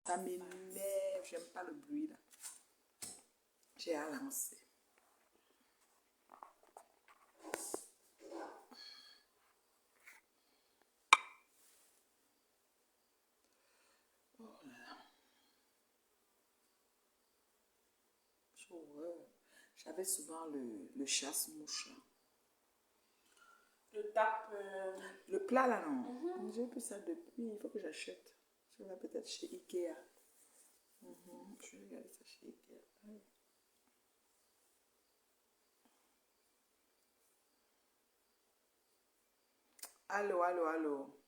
Ça m'énerve, j'aime pas le bruit là. J'ai à lancer. J'ai horreur. J'avais souvent le chasse-mouche. Le tape. Le plat là, non. J'ai plus ça depuis. Il faut que j'achète. Je vais peut-être chez Ikea. Je vais regarder ça chez Ikea. Ouais. Allô, allô, allô.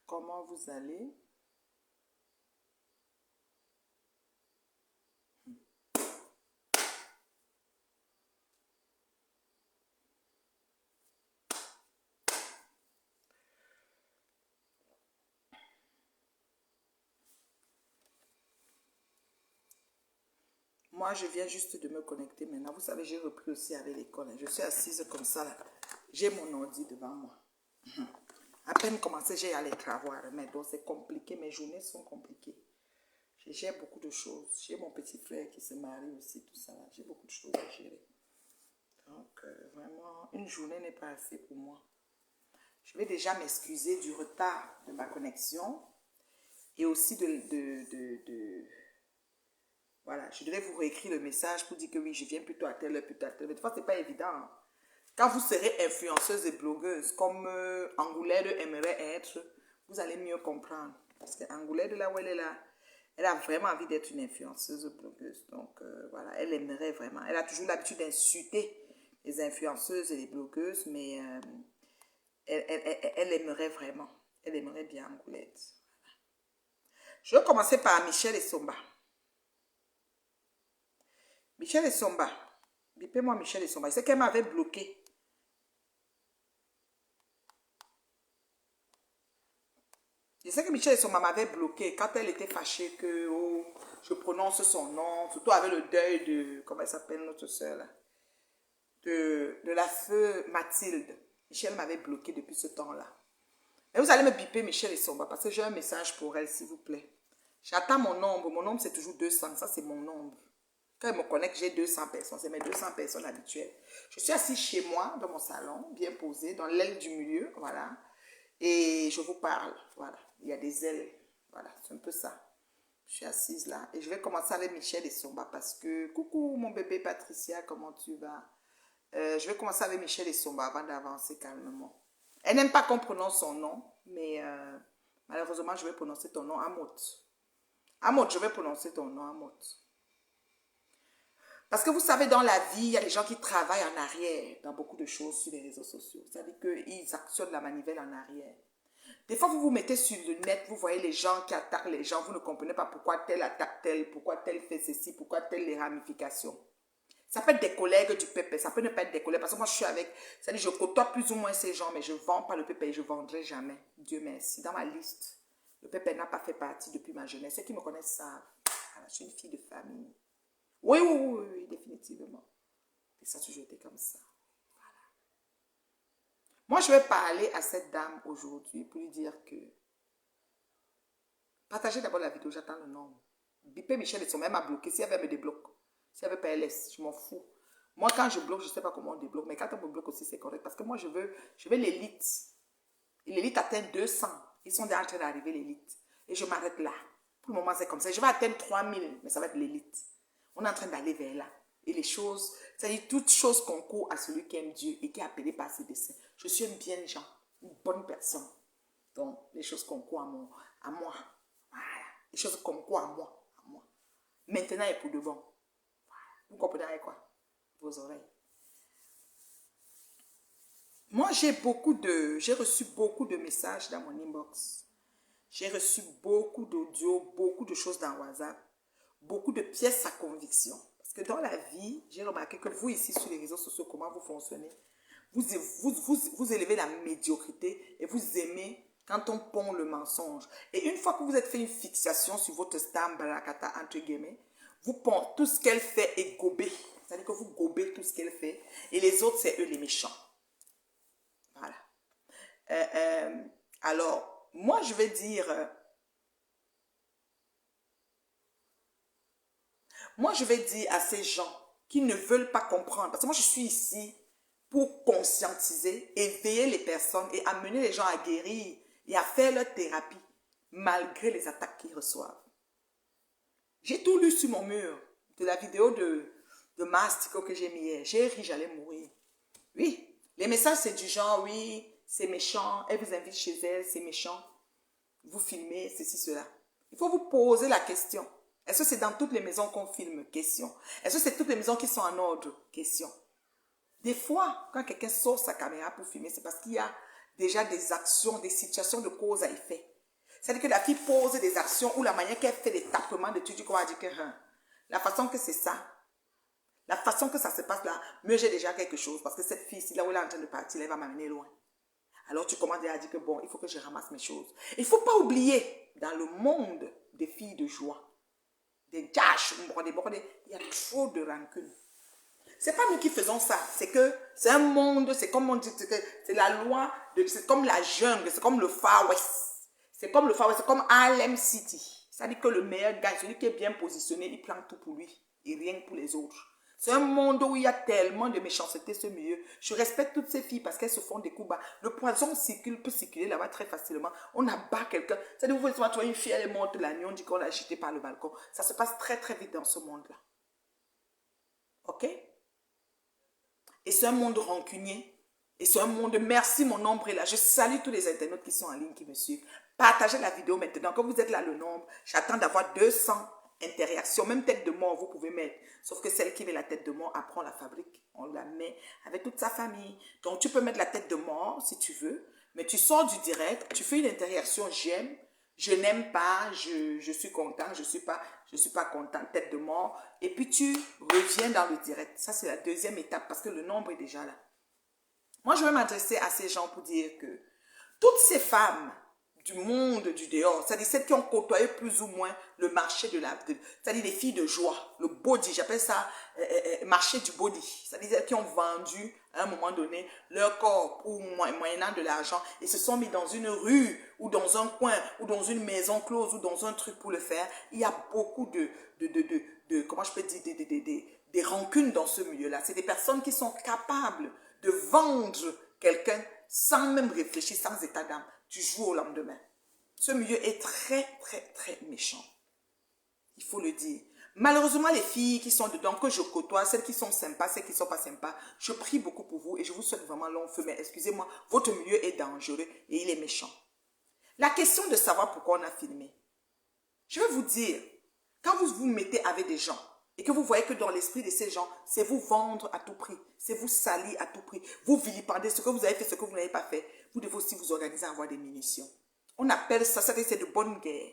Comment vous allez? Moi, je viens juste de me connecter maintenant. Vous savez, j'ai repris aussi avec l'école. Je suis assise comme ça là. J'ai mon ordi devant moi. À peine commencé, j'ai à les travaux à remettre. Donc, c'est compliqué. Mes journées sont compliquées. Je gère beaucoup de choses. J'ai mon petit frère qui se marie aussi, tout ça. J'ai beaucoup de choses à gérer. Donc, vraiment, une journée n'est pas assez pour moi. Je vais déjà m'excuser du retard de ma connexion et aussi voilà, je devais vous réécrire le message pour dire que oui, je viens plutôt à telle heure, plutôt à telle heure. Mais des fois, ce n'est pas évident. Hein. Quand vous serez influenceuse et blogueuse, comme Angoulède aimerait être, vous allez mieux comprendre. Parce qu'Angoulède, là où elle est là, elle a vraiment envie d'être une influenceuse blogueuse. Donc, voilà, elle aimerait vraiment. Elle a toujours l'habitude d'insulter les influenceuses et les blogueuses, mais elle aimerait vraiment. Elle aimerait bien Angoulède. Je vais commencer par Michel et Somba. Michel et Somba. Bipez-moi Michel et Somba. C'est qu'elle m'avait bloqué. Je sais que Michel et Somba m'avaient bloqué quand elle était fâchée que oh, je prononce son nom, surtout avec le deuil de, comment elle s'appelle notre soeur là, de la feu Mathilde. Michel m'avait bloqué depuis ce temps-là. Mais vous allez me biper Michel et Somba parce que j'ai un message pour elle, s'il vous plaît. J'attends mon nombre. Mon nombre, c'est toujours 200. Ça, c'est mon nombre. Quand elle me connaît que j'ai 200 personnes, c'est mes 200 personnes habituelles. Je suis assise chez moi, dans mon salon, bien posée, dans l'aile du milieu, voilà. Et je vous parle, voilà. Il y a des ailes, voilà, c'est un peu ça. Je suis assise là. Et je vais commencer avec Michel et Somba parce que, coucou mon bébé Patricia, comment tu vas? Je vais commencer avec Michel et Somba avant d'avancer calmement. Elle n'aime pas qu'on prononce son nom, mais malheureusement, je vais prononcer ton nom, Amot. Amot, je vais prononcer ton nom, Amot. Parce que vous savez, dans la vie, il y a des gens qui travaillent en arrière dans beaucoup de choses sur les réseaux sociaux. C'est-à-dire qu'ils actionnent la manivelle en arrière. Des fois, vous vous mettez sur le net, vous voyez les gens qui attaquent les gens, vous ne comprenez pas pourquoi tel attaque tel, pourquoi tel fait ceci, pourquoi telle les ramifications. Ça peut être des collègues du PP, ça peut ne pas être des collègues, parce que moi je suis avec, c'est-à-dire je côtoie plus ou moins ces gens, mais je ne vends pas le PP et je ne vendrai jamais. Dieu merci. Dans ma liste, le PP n'a pas fait partie depuis ma jeunesse. Ceux qui me connaissent savent. Voilà, je suis une fille de famille. Oui, oui, oui, oui, définitivement. Et ça a toujours été comme ça. Voilà. Moi, je vais parler à cette dame aujourd'hui pour lui dire que partagez d'abord la vidéo, j'attends le nom. Bipé Michel et son même m'a bloqué. Si elle veut me débloque. Si elle veut pas, elle laisse. Je m'en fous. Moi, quand je bloque, je ne sais pas comment on débloque. Mais quand on me bloque aussi, c'est correct. Parce que moi, je veux l'élite. Et l'élite atteint 200. Ils sont déjà en train d'arriver, l'élite. Et je m'arrête là. Pour le moment, c'est comme ça. Je vais atteindre 3000, mais ça va être l'élite. On est en train d'aller vers là. Et les choses, c'est-à-dire toutes choses concourent à celui qui aime Dieu et qui est appelé par ses desseins. Je suis un bien gens, une bonne personne. Donc, les choses concourent à moi. Voilà. Les choses concourent à moi. Maintenant et pour de bon. Voilà. Vous comprenez avec quoi? Vos oreilles. Moi, j'ai reçu beaucoup de messages dans mon inbox. J'ai reçu beaucoup d'audio, beaucoup de choses dans WhatsApp, beaucoup de pièces à conviction. Parce que dans la vie, j'ai remarqué que vous ici sur les réseaux sociaux, comment vous fonctionnez, vous élevez la médiocrité et vous aimez quand on pond le mensonge. Et une fois que vous êtes fait une fixation sur votre star Barakata, entre guillemets, vous pondez tout ce qu'elle fait et gobez. C'est-à-dire que vous gobez tout ce qu'elle fait et les autres, c'est eux les méchants. Voilà. Alors, moi, je vais dire, Moi, je vais dire à ces gens qui ne veulent pas comprendre, parce que moi, je suis ici pour conscientiser, éveiller les personnes et amener les gens à guérir et à faire leur thérapie, malgré les attaques qu'ils reçoivent. J'ai tout lu sur mon mur de la vidéo de Mastico que j'ai mis hier. J'ai ri, j'allais mourir. Oui, les messages, c'est du genre, oui, c'est méchant, elle vous invite chez elle, c'est méchant. Vous filmez, ceci, cela. Il faut vous poser la question. Est-ce que c'est dans toutes les maisons qu'on filme? Question. Est-ce que c'est toutes les maisons qui sont en ordre? Question. Des fois, quand quelqu'un sort sa caméra pour filmer, c'est parce qu'il y a déjà des actions, des situations de cause à effet. C'est-à-dire que la fille pose des actions ou la manière qu'elle fait des tapements de trucs, qu'on va dire que la façon que c'est ça, la façon que ça se passe là, mieux j'ai déjà quelque chose. Parce que cette fille, là où elle est en train de partir, elle va m'amener loin. Alors tu commences à dire que bon, il faut que je ramasse mes choses. Il ne faut pas oublier, dans le monde des filles de joie, des jashs, il y a trop de rancune. C'est pas nous qui faisons ça, c'est que c'est un monde, c'est comme on dit, c'est la loi, c'est comme la jungle, c'est comme le Far West. C'est comme le Far West, c'est comme Harlem City. C'est-à-dire que le meilleur gagne, celui qui est bien positionné, il prend tout pour lui et rien pour les autres. C'est un monde où il y a tellement de méchanceté, ce milieu. Je respecte toutes ces filles parce qu'elles se font des coups bas. Le poison peut circuler là-bas très facilement. On abat quelqu'un. C'est-à-dire, vous voyez, tu vois une fille, elle est morte la nuit, on dit qu'on l'a jetée par le balcon. Ça se passe très, très vite dans ce monde-là. OK? Et c'est un monde rancunier. Et c'est un monde, merci mon nombre est là. Je salue tous les internautes qui sont en ligne, qui me suivent. Partagez la vidéo maintenant. Quand vous êtes là, le nombre, j'attends d'avoir 200 interactions. Même tête de mort, vous pouvez mettre. Sauf que celle qui met la tête de mort, après on la fabrique. On la met avec toute sa famille. Donc tu peux mettre la tête de mort si tu veux. Mais tu sors du direct, tu fais une interaction j'aime, je n'aime pas, je suis content, je suis pas content, tête de mort. Et puis tu reviens dans le direct. Ça c'est la deuxième étape parce que le nombre est déjà là. Moi, je vais m'adresser à ces gens pour dire que toutes ces femmes du monde du dehors, c'est-à-dire celles qui ont côtoyé plus ou moins le marché c'est-à-dire les filles de joie, le body, j'appelle ça marché du body, c'est-à-dire celles qui ont vendu à un moment donné leur corps pour moyennant de l'argent et se sont mis dans une rue ou dans un coin ou dans une maison close ou dans un truc pour le faire. Il y a beaucoup comment je peux dire, des rancunes dans ce milieu-là. C'est des personnes qui sont capables de vendre quelqu'un sans même réfléchir, sans état d'âme. Tu joues au lendemain. Ce milieu est très, très, très méchant. Il faut le dire. Malheureusement, les filles qui sont dedans, que je côtoie, celles qui sont sympas, celles qui ne sont pas sympas, je prie beaucoup pour vous et je vous souhaite vraiment long feu. Mais excusez-moi, votre milieu est dangereux et il est méchant. La question de savoir pourquoi on a filmé. Je vais vous dire, quand vous vous mettez avec des gens, et que vous voyez que dans l'esprit de ces gens, c'est vous vendre à tout prix, c'est vous salir à tout prix, vous vilipender ce que vous avez fait, ce que vous n'avez pas fait, vous devez aussi vous organiser à avoir des munitions. On appelle ça, c'est de bonne guerre.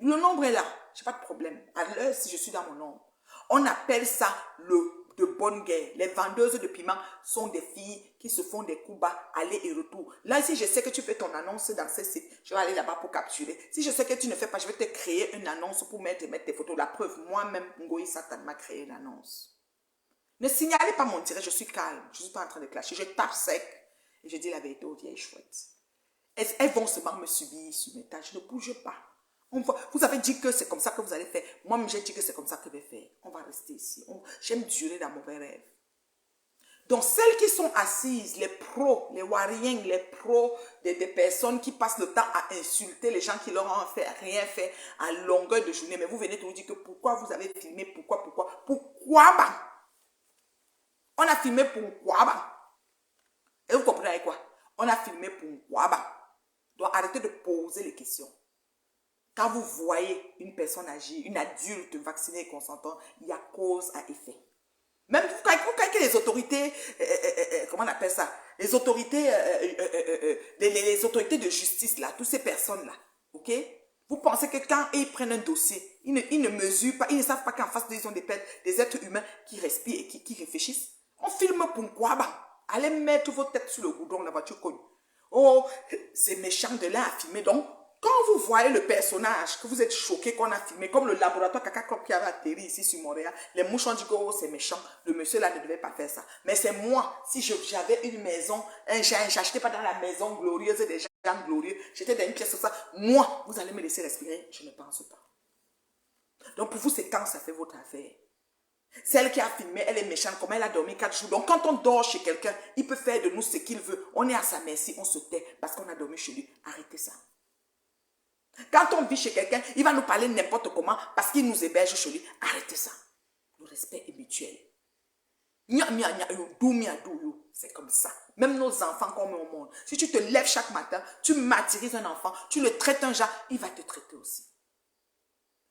Le nombre est là, je n'ai pas de problème. À l'heure, si je suis dans mon nombre, on appelle ça de bonne guerre. Les vendeuses de piments sont des filles qui se font des coups bas, aller et retour. Là, si je sais que tu fais ton annonce dans ce site, je vais aller là-bas pour capturer. Si je sais que tu ne fais pas, je vais te créer une annonce pour mettre tes photos. La preuve, moi-même, Ngoï Satan m'a créé une annonce. Ne signalez pas mon direct, je suis calme. Je ne suis pas en train de clasher. Je tape sec et je dis la vérité aux vieilles chouettes. Elles vont seulement me subir sur mes tâches. Je ne bouge pas. Vous avez dit que c'est comme ça que vous allez faire. Moi-même, j'ai dit que c'est comme ça que je vais faire. On va rester ici. J'aime durer dans mon rêve. Donc, celles qui sont assises, les pros, les wariens, les pros des personnes qui passent le temps à insulter les gens qui leur ont rien fait à longueur de journée. Mais vous venez de nous dire que pourquoi vous avez filmé, pourquoi bah? On a filmé pourquoi bah? Et vous comprenez quoi? On a filmé pourquoi bah? Donc, arrêtez de poser les questions. Quand vous voyez une personne agir, une adulte vaccinée et consentante, il y a cause à effet. Même quand les autorités, comment on appelle ça, les autorités, les autorités de justice, là, toutes ces personnes-là, ok? Vous pensez que quand ils prennent un dossier, ils ne mesurent pas, ils ne savent pas qu'en face d'eux, ils ont des êtres humains qui respirent et qui réfléchissent. On filme pourquoi? Bah, allez mettre vos têtes sur le goudron, la voiture cogne. Oh, c'est méchant de là à filmer, donc, quand vous voyez le personnage, que vous êtes choqué qu'on a filmé, comme le laboratoire Caca Club qui avait atterri ici sur Montréal, les mouches ont dit que oh, c'est méchant, le monsieur là ne devait pas faire ça. Mais c'est moi, si j'avais une maison, j'achetais pas dans la maison glorieuse des gens glorieux, j'étais dans une pièce comme ça, moi, vous allez me laisser respirer, je ne pense pas. Donc pour vous, c'est quand ça fait votre affaire. Celle qui a filmé, elle est méchante, comme elle a dormi 4 jours. Donc quand on dort chez quelqu'un, il peut faire de nous ce qu'il veut. On est à sa merci, on se tait parce qu'on a dormi chez lui. Arrêtez ça. Quand on vit chez quelqu'un, il va nous parler n'importe comment parce qu'il nous héberge chez lui. Arrêtez ça. Le respect est mutuel. C'est comme ça. Même nos enfants qu'on met au monde. Si tu te lèves chaque matin, tu martyrises un enfant, tu le traites un genre, il va te traiter aussi.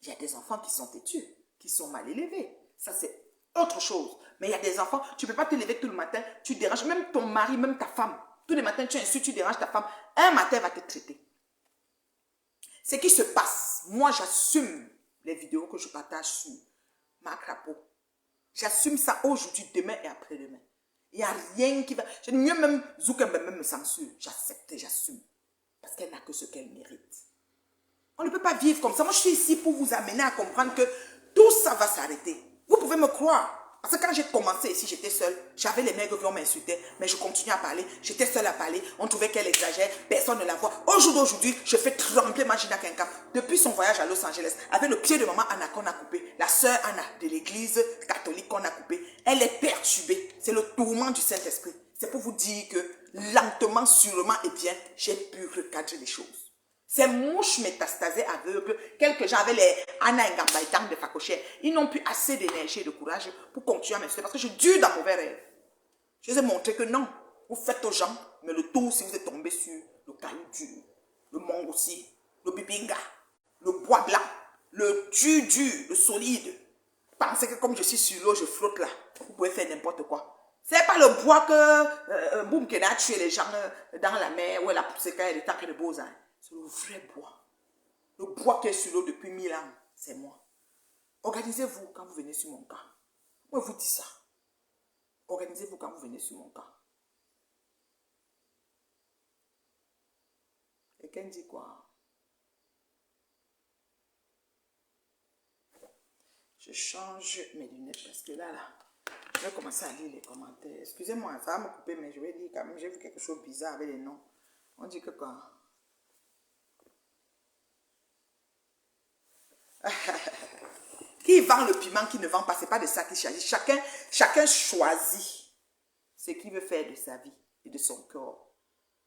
Il y a des enfants qui sont têtus, qui sont mal élevés. Ça, c'est autre chose. Mais il y a des enfants, tu ne peux pas te lever tout le matin, tu déranges même ton mari, même ta femme. Tous les matins, tu insultes, tu déranges ta femme. Un matin, elle va te traiter. Ce qui se passe, moi, j'assume les vidéos que je partage sur ma crapaud. J'assume ça aujourd'hui, demain et après-demain. Il n'y a rien qui va... Mieux même Zuckerberg me censure. J'accepte et j'assume. Parce qu'elle n'a que ce qu'elle mérite. On ne peut pas vivre comme ça. Moi, je suis ici pour vous amener à comprendre que tout ça va s'arrêter. Vous pouvez me croire. Parce que quand j'ai commencé ici, j'étais seule. J'avais les mecs qui on m'insultait, mais je continuais à parler. J'étais seule à parler. On trouvait qu'elle exagère. Personne ne la voit. Au jour d'aujourd'hui, je fais trembler Magina Kenkam. Depuis son voyage à Los Angeles, avec le pied de maman Anna qu'on a coupé, la sœur Anna de l'église catholique qu'on a coupé, elle est perturbée. C'est le tourment du Saint-Esprit. C'est pour vous dire que lentement, sûrement et bien, j'ai pu recadrer les choses. Ces mouches métastasées aveugles, quelques gens avaient les Anna Ngamba de Fakochère, ils n'ont plus assez d'énergie et de courage pour continuer à m'insulter parce que je dure dans mauvais rêve. Je les ai montré que non, vous faites aux gens, mais le tout si vous êtes tombé sur le caillou dur, le mangue aussi, le bibinga, le bois blanc, le dur, le solide. Pensez que comme je suis sur l'eau, je flotte là. Vous pouvez faire n'importe quoi. C'est pas le bois que Boum Kena a tué les gens dans la mer où elle a poussé quand elle était en train de Beaux-Arts. C'est le vrai bois. Le bois qui est sur l'eau depuis 1000 ans, c'est moi. Organisez-vous quand vous venez sur mon cas. Moi, je vous dis ça. Organisez-vous quand vous venez sur mon cas. Quelqu'un dit quoi? Je change mes lunettes parce que là, je vais commencer à lire les commentaires. Excusez-moi, ça va me couper, mais je vais dire quand même, j'ai vu quelque chose de bizarre avec les noms. On dit que quand... Qui vend le piment, qui ne vend pas, ce n'est pas de ça qu'il s'agit. Chacun choisit ce qu'il veut faire de sa vie et de son corps.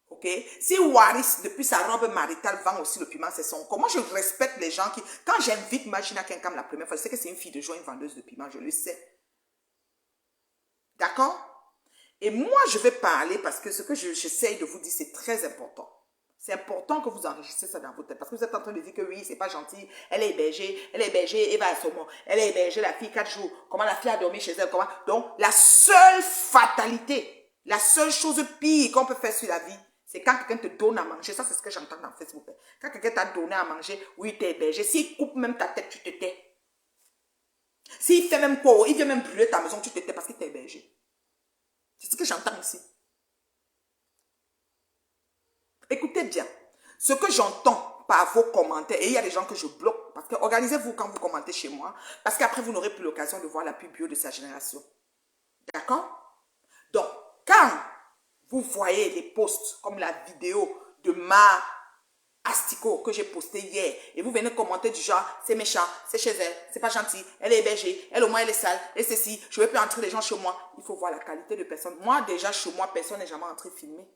Ok? Si Waris, depuis sa robe maritale, vend aussi le piment, c'est son corps. Moi, je respecte les gens qui... Quand j'invite Magina Kenkam la première fois, je sais que c'est une fille de joie, une vendeuse de piment, je le sais. D'accord? Et moi, je vais parler parce que ce que j'essaye de vous dire, c'est très important. C'est important que vous enregistrez ça dans votre tête. Parce que vous êtes en train de dire que oui, c'est pas gentil. Elle est hébergée, Eva Assomo. Elle est hébergée, la fille, 4 jours. Comment la fille a dormi chez elle, comment... Donc, la seule fatalité, la seule chose pire qu'on peut faire sur la vie, c'est quand quelqu'un te donne à manger. Ça, c'est ce que j'entends dans Facebook. Quand quelqu'un t'a donné à manger, oui, t'es hébergé. S'il coupe même ta tête, tu te tais. S'il fait même quoi, il vient même brûler ta maison, tu te tais parce qu'il t'est hébergé. C'est ce que j'entends ici. Écoutez bien, ce que j'entends par vos commentaires, et il y a des gens que je bloque, parce que organisez-vous quand vous commentez chez moi, parce qu'après vous n'aurez plus l'occasion de voir la pub bio de sa génération. D'accord? Donc, quand vous voyez les posts comme la vidéo de ma Asticot que j'ai posté hier, et vous venez commenter du genre, c'est méchant, c'est chez elle, c'est pas gentil, elle est hébergée, elle au moins elle est sale, et ceci, je ne vais plus entrer les gens chez moi. Il faut voir la qualité de personne. Moi déjà chez moi, personne n'est jamais entré filmer.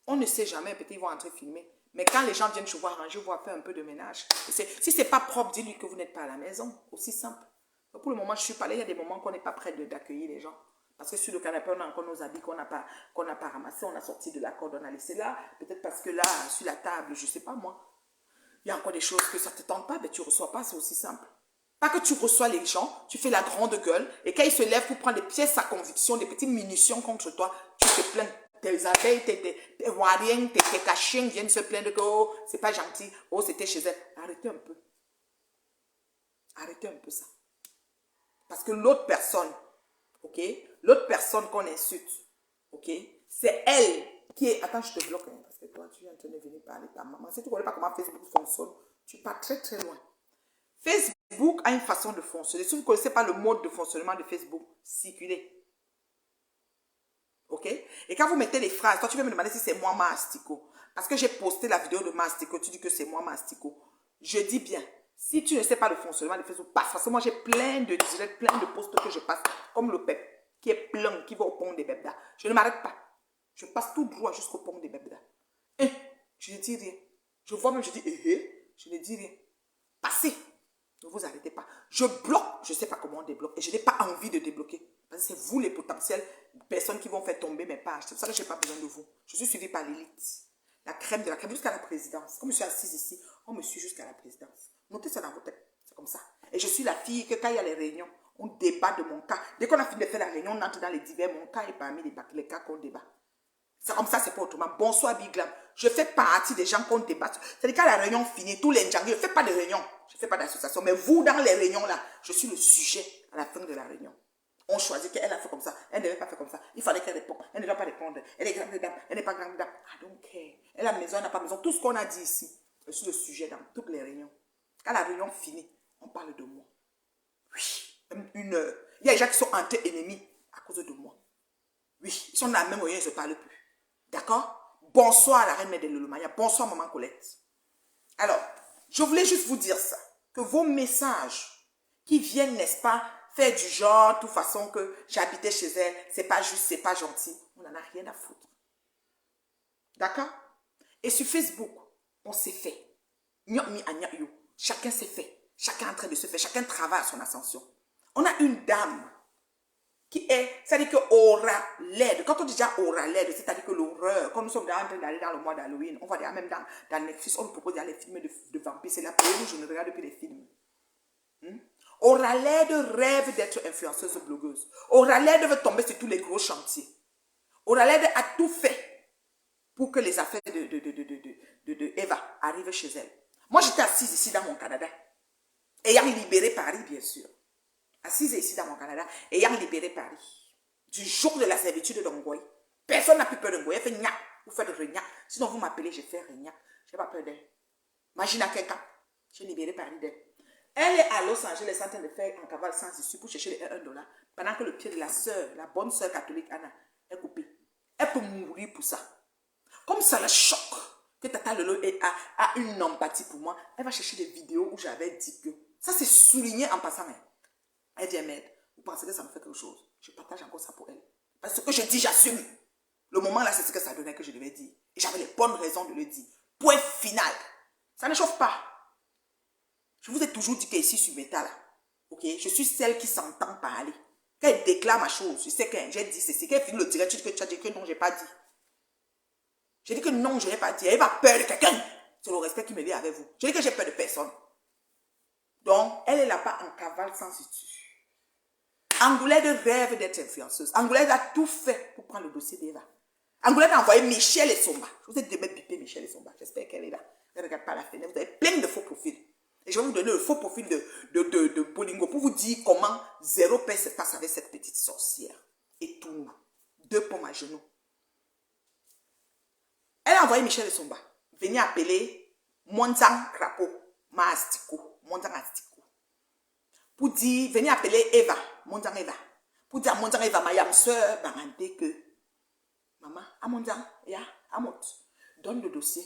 On ne sait jamais, peut-être ils vont entrer filmer. Mais quand les gens viennent chez vous arranger, vous faire un peu de ménage. Si ce n'est pas propre, dis-lui que vous n'êtes pas à la maison. Aussi simple. Donc pour le moment, je suis pas là. Il y a des moments qu'on n'est pas prêt d'accueillir les gens. Parce que sur le canapé, on a encore nos habits qu'on n'a pas ramassés. On a sorti de la corde, on a laissé là. Peut-être parce que là, sur la table, je ne sais pas moi. Il y a encore des choses que ça ne te tente pas, mais tu ne reçois pas, c'est aussi simple. Pas que tu reçois les gens, tu fais la grande gueule, et quand ils se lèvent pour prendre des pièces à conviction, des petites munitions contre toi, tu te plains. Tes abeilles, tes wariens, tes cachins viennent se plaindre que oh, c'est pas gentil, oh, c'était chez elle. Arrêtez un peu. Arrêtez un peu ça. Parce que l'autre personne, ok, l'autre personne qu'on insulte, ok, c'est elle qui est... Attends, je te bloque, hein, parce que toi, tu es en train de venir parler de ta maman. Si tu ne connais pas comment Facebook fonctionne, tu pars très très loin. Facebook a une façon de fonctionner. Si vous ne connaissez pas le mode de fonctionnement de Facebook, circulez. Ok? Et quand vous mettez les phrases, toi tu vas me demander si c'est moi Asticot. Parce que j'ai posté la vidéo de Asticot, tu dis que c'est moi Asticot. Je dis bien, Si tu ne sais pas le fonctionnement de Facebook, passe. Parce que moi, j'ai plein de directs, plein de posts que je passe, comme le PEP, qui est plein, qui va au pont des Bebda. Je ne m'arrête pas. Je passe tout droit jusqu'au pont des Bebda. Et je ne dis rien. Je vois même, je dis, je ne dis rien. Passez. Ne vous arrêtez pas. Je bloque, je ne sais pas comment on débloque. Et je n'ai pas envie de débloquer. Parce que c'est vous les potentielles personnes qui vont faire tomber mes pages. C'est pour ça que je n'ai pas besoin de vous. Je suis suivie par l'élite. La crème de la crème jusqu'à la présidence. Comme je suis assise ici, on me suit jusqu'à la présidence. Notez ça dans vos têtes. C'est comme ça. Et je suis la fille que quand il y a les réunions, on débat de mon cas. Dès qu'on a fini de faire la réunion, on entre dans les divers. Mon cas est parmi les cas qu'on débat. C'est comme ça, c'est pas autrement. Bonsoir, Biglam. Je fais partie des gens qu'on débat. C'est-à-dire quand la réunion finit, tous les gens, je ne fais pas de réunion. Je ne fais pas d'association. Mais vous, dans les réunions là, je suis le sujet à la fin de la réunion. On choisit qu'elle a fait comme ça. Elle ne devait pas faire comme ça. Il fallait qu'elle réponde. Elle ne doit pas répondre. Elle est grande dame. Elle n'est pas grande dame. I don't care. Elle a maison, elle n'a pas maison. Tout ce qu'on a dit ici, je suis le sujet dans toutes les réunions. Quand la réunion finit, on parle de moi. Oui. Même une heure. Il y a des gens qui sont entre ennemis à cause de moi. Oui. Ils sont dans la même réunion, ils ne se parlent plus. D'accord? Bonsoir la reine Mère de Lolomaya. Bonsoir maman Colette. Alors, je voulais juste vous dire ça. Que vos messages qui viennent, n'est-ce pas, faire du genre, de toute façon que j'habitais chez elle, c'est pas juste, c'est pas gentil. On n'en a rien à foutre. D'accord? Et sur Facebook, on s'est fait. Chacun s'est fait. Chacun est en train de se faire. Chacun travaille à son ascension. On a une dame qui est, c'est-à-dire que aura l'aide. Quand on dit déjà aura l'aide, c'est-à-dire que l'horreur, quand nous sommes en train d'aller dans le mois d'Halloween, on va dire même dans Netflix, on nous propose d'aller les films de vampires. C'est la période où je ne regarde plus les films. Aura l'aide rêve d'être influenceuse blogueuse. Aura l'aide veut tomber sur tous les gros chantiers. Aura l'aide a tout fait pour que les affaires de Eva arrivent chez elle. Moi, j'étais assise ici dans mon Canada, ayant libéré Paris, bien sûr. Assise ici dans mon Canada, ayant libéré Paris. Du jour de la servitude d'Ongoy. Personne n'a plus peur d'Ongoy. Elle fait gna, vous faites regna. Sinon, vous m'appelez, je fais regna. Je n'ai pas peur d'elle. Imagine à quelqu'un, j'ai libéré Paris d'elle. Elle est à Los Angeles en train de faire un cavale sans issue pour chercher les $1 pendant que le pied de la sœur, la bonne sœur catholique Anna, est coupé. Elle peut mourir pour ça. Comme ça le choque que Tata Lolo a une empathie pour moi, elle va chercher des vidéos où j'avais dit que ça c'est souligné en passant. Elle vient m'aider. Vous pensez que ça me fait quelque chose? Je partage encore ça pour elle. Parce que ce que je dis, j'assume. Le moment là, c'est ce que ça donnait que je devais dire. Et j'avais les bonnes raisons de le dire. Point final. Ça ne chauffe pas. Je vous ai toujours dit qu'ici sur Meta là, ok, je suis celle qui s'entend parler. Quand elle déclare ma chose, je sais que j'ai dit ceci. Quand elle finit le direct, tu dis que tu as dit que non, je n'ai pas dit. J'ai dit que non, je n'ai pas dit. Elle va peur de quelqu'un. C'est le respect qui me vient avec vous. J'ai dit que j'ai peur de personne. Donc, elle est là-bas en cavale sans issue. Angoulède rêve d'être influenceuse. Angoulède a tout fait pour prendre le dossier d'Eva. Angoulède a envoyé Michel et Somba. Je vous ai dit de mettre biper Michel et Somba. J'espère qu'elle est là. Elle ne regarde pas la fenêtre. Vous avez plein de faux profils. Et je vais vous donner le faux profil de Bolingo pour vous dire comment zéro paix se passe avec cette petite sorcière. Et tout. 2 pommes à genoux. Elle a envoyé Michel et Somba. Venez appeler Monzang Crapo. Maastiko. Monzang Astiko. Pour dire, venez appeler Eva. Monzang Eva. Pour dire à Monzang Eva, ma yam soeur, baranté que. Maman, à Monzang, ya, à Mot. Donne le dossier.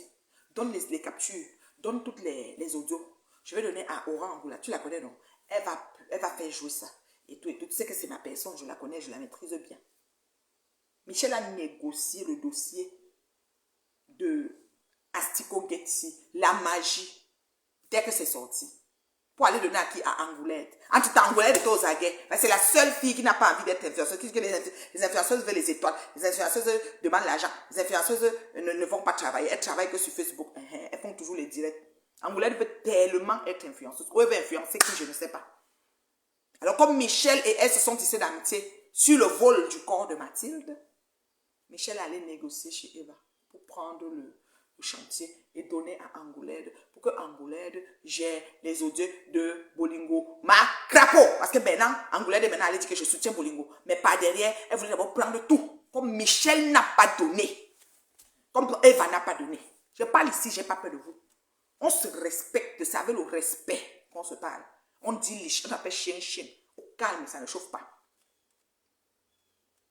Donne les captures. Donne toutes les audios. Je vais donner à Aura Angoula. Tu la connais, non? Elle va faire jouer ça. Et tout, et tout. Tu sais que c'est ma personne, je la connais, je la maîtrise bien. Michel a négocié le dossier de Astiko Getsi, la magie, dès que c'est sorti. Pour aller donner à qui? À Angoulette. En tout temps, Angoulette était aux aguets. C'est la seule fille qui n'a pas envie d'être influenceuse. Les influenceuses veulent les étoiles. Les influenceuses demandent l'argent. Les influenceuses ne vont pas travailler. Elles travaillent que sur Facebook. Elles font toujours les directs. Angoulette veut tellement être influenceuse. Ou elle veut influencer qui, je ne sais pas. Alors, comme Michel et elle se sont tissés d'amitié sur le vol du corps de Mathilde, Michel allait négocier chez Eva pour prendre le chantier et donner à Angoulède pour que Angoulède gère les audios de Bolingo. Ma crapaud! Parce que maintenant, Angoulède maintenant elle dit que je soutiens Bolingo. Mais par derrière, elle voulait d'abord prendre tout. Comme Michel n'a pas donné. Comme Eva n'a pas donné. Je parle ici, je n'ai pas peur de vous. On se respecte, c'est avec le respect qu'on se parle. On dit liche, on appelle chien. Au calme, ça ne chauffe pas.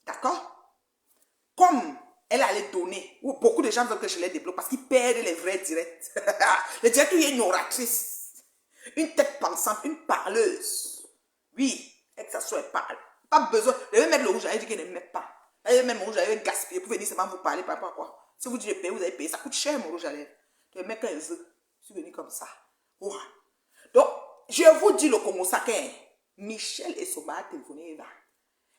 D'accord? Comme elle allait donner, ou beaucoup de gens veulent que je les débloque parce qu'ils perdent les vrais directs. Les directs où il y a une oratrice. Une tête pensante, une parleuse. Oui, et que ça soit parle. Pas besoin. Elle veut mettre le rouge à elle dit qu'elle ne met pas. Elle veut même le rouge à elle gaspiller pour venir seulement vous parler par rapport à quoi. Si vous dites je paye, vous avez payé. Ça coûte cher mon rouge à lèvres. Tu mets quand elle veut. Je suis venu comme ça. Ouah. Donc, je vous dis le Congo Sakin. Michel et Soba a téléphoné Eva.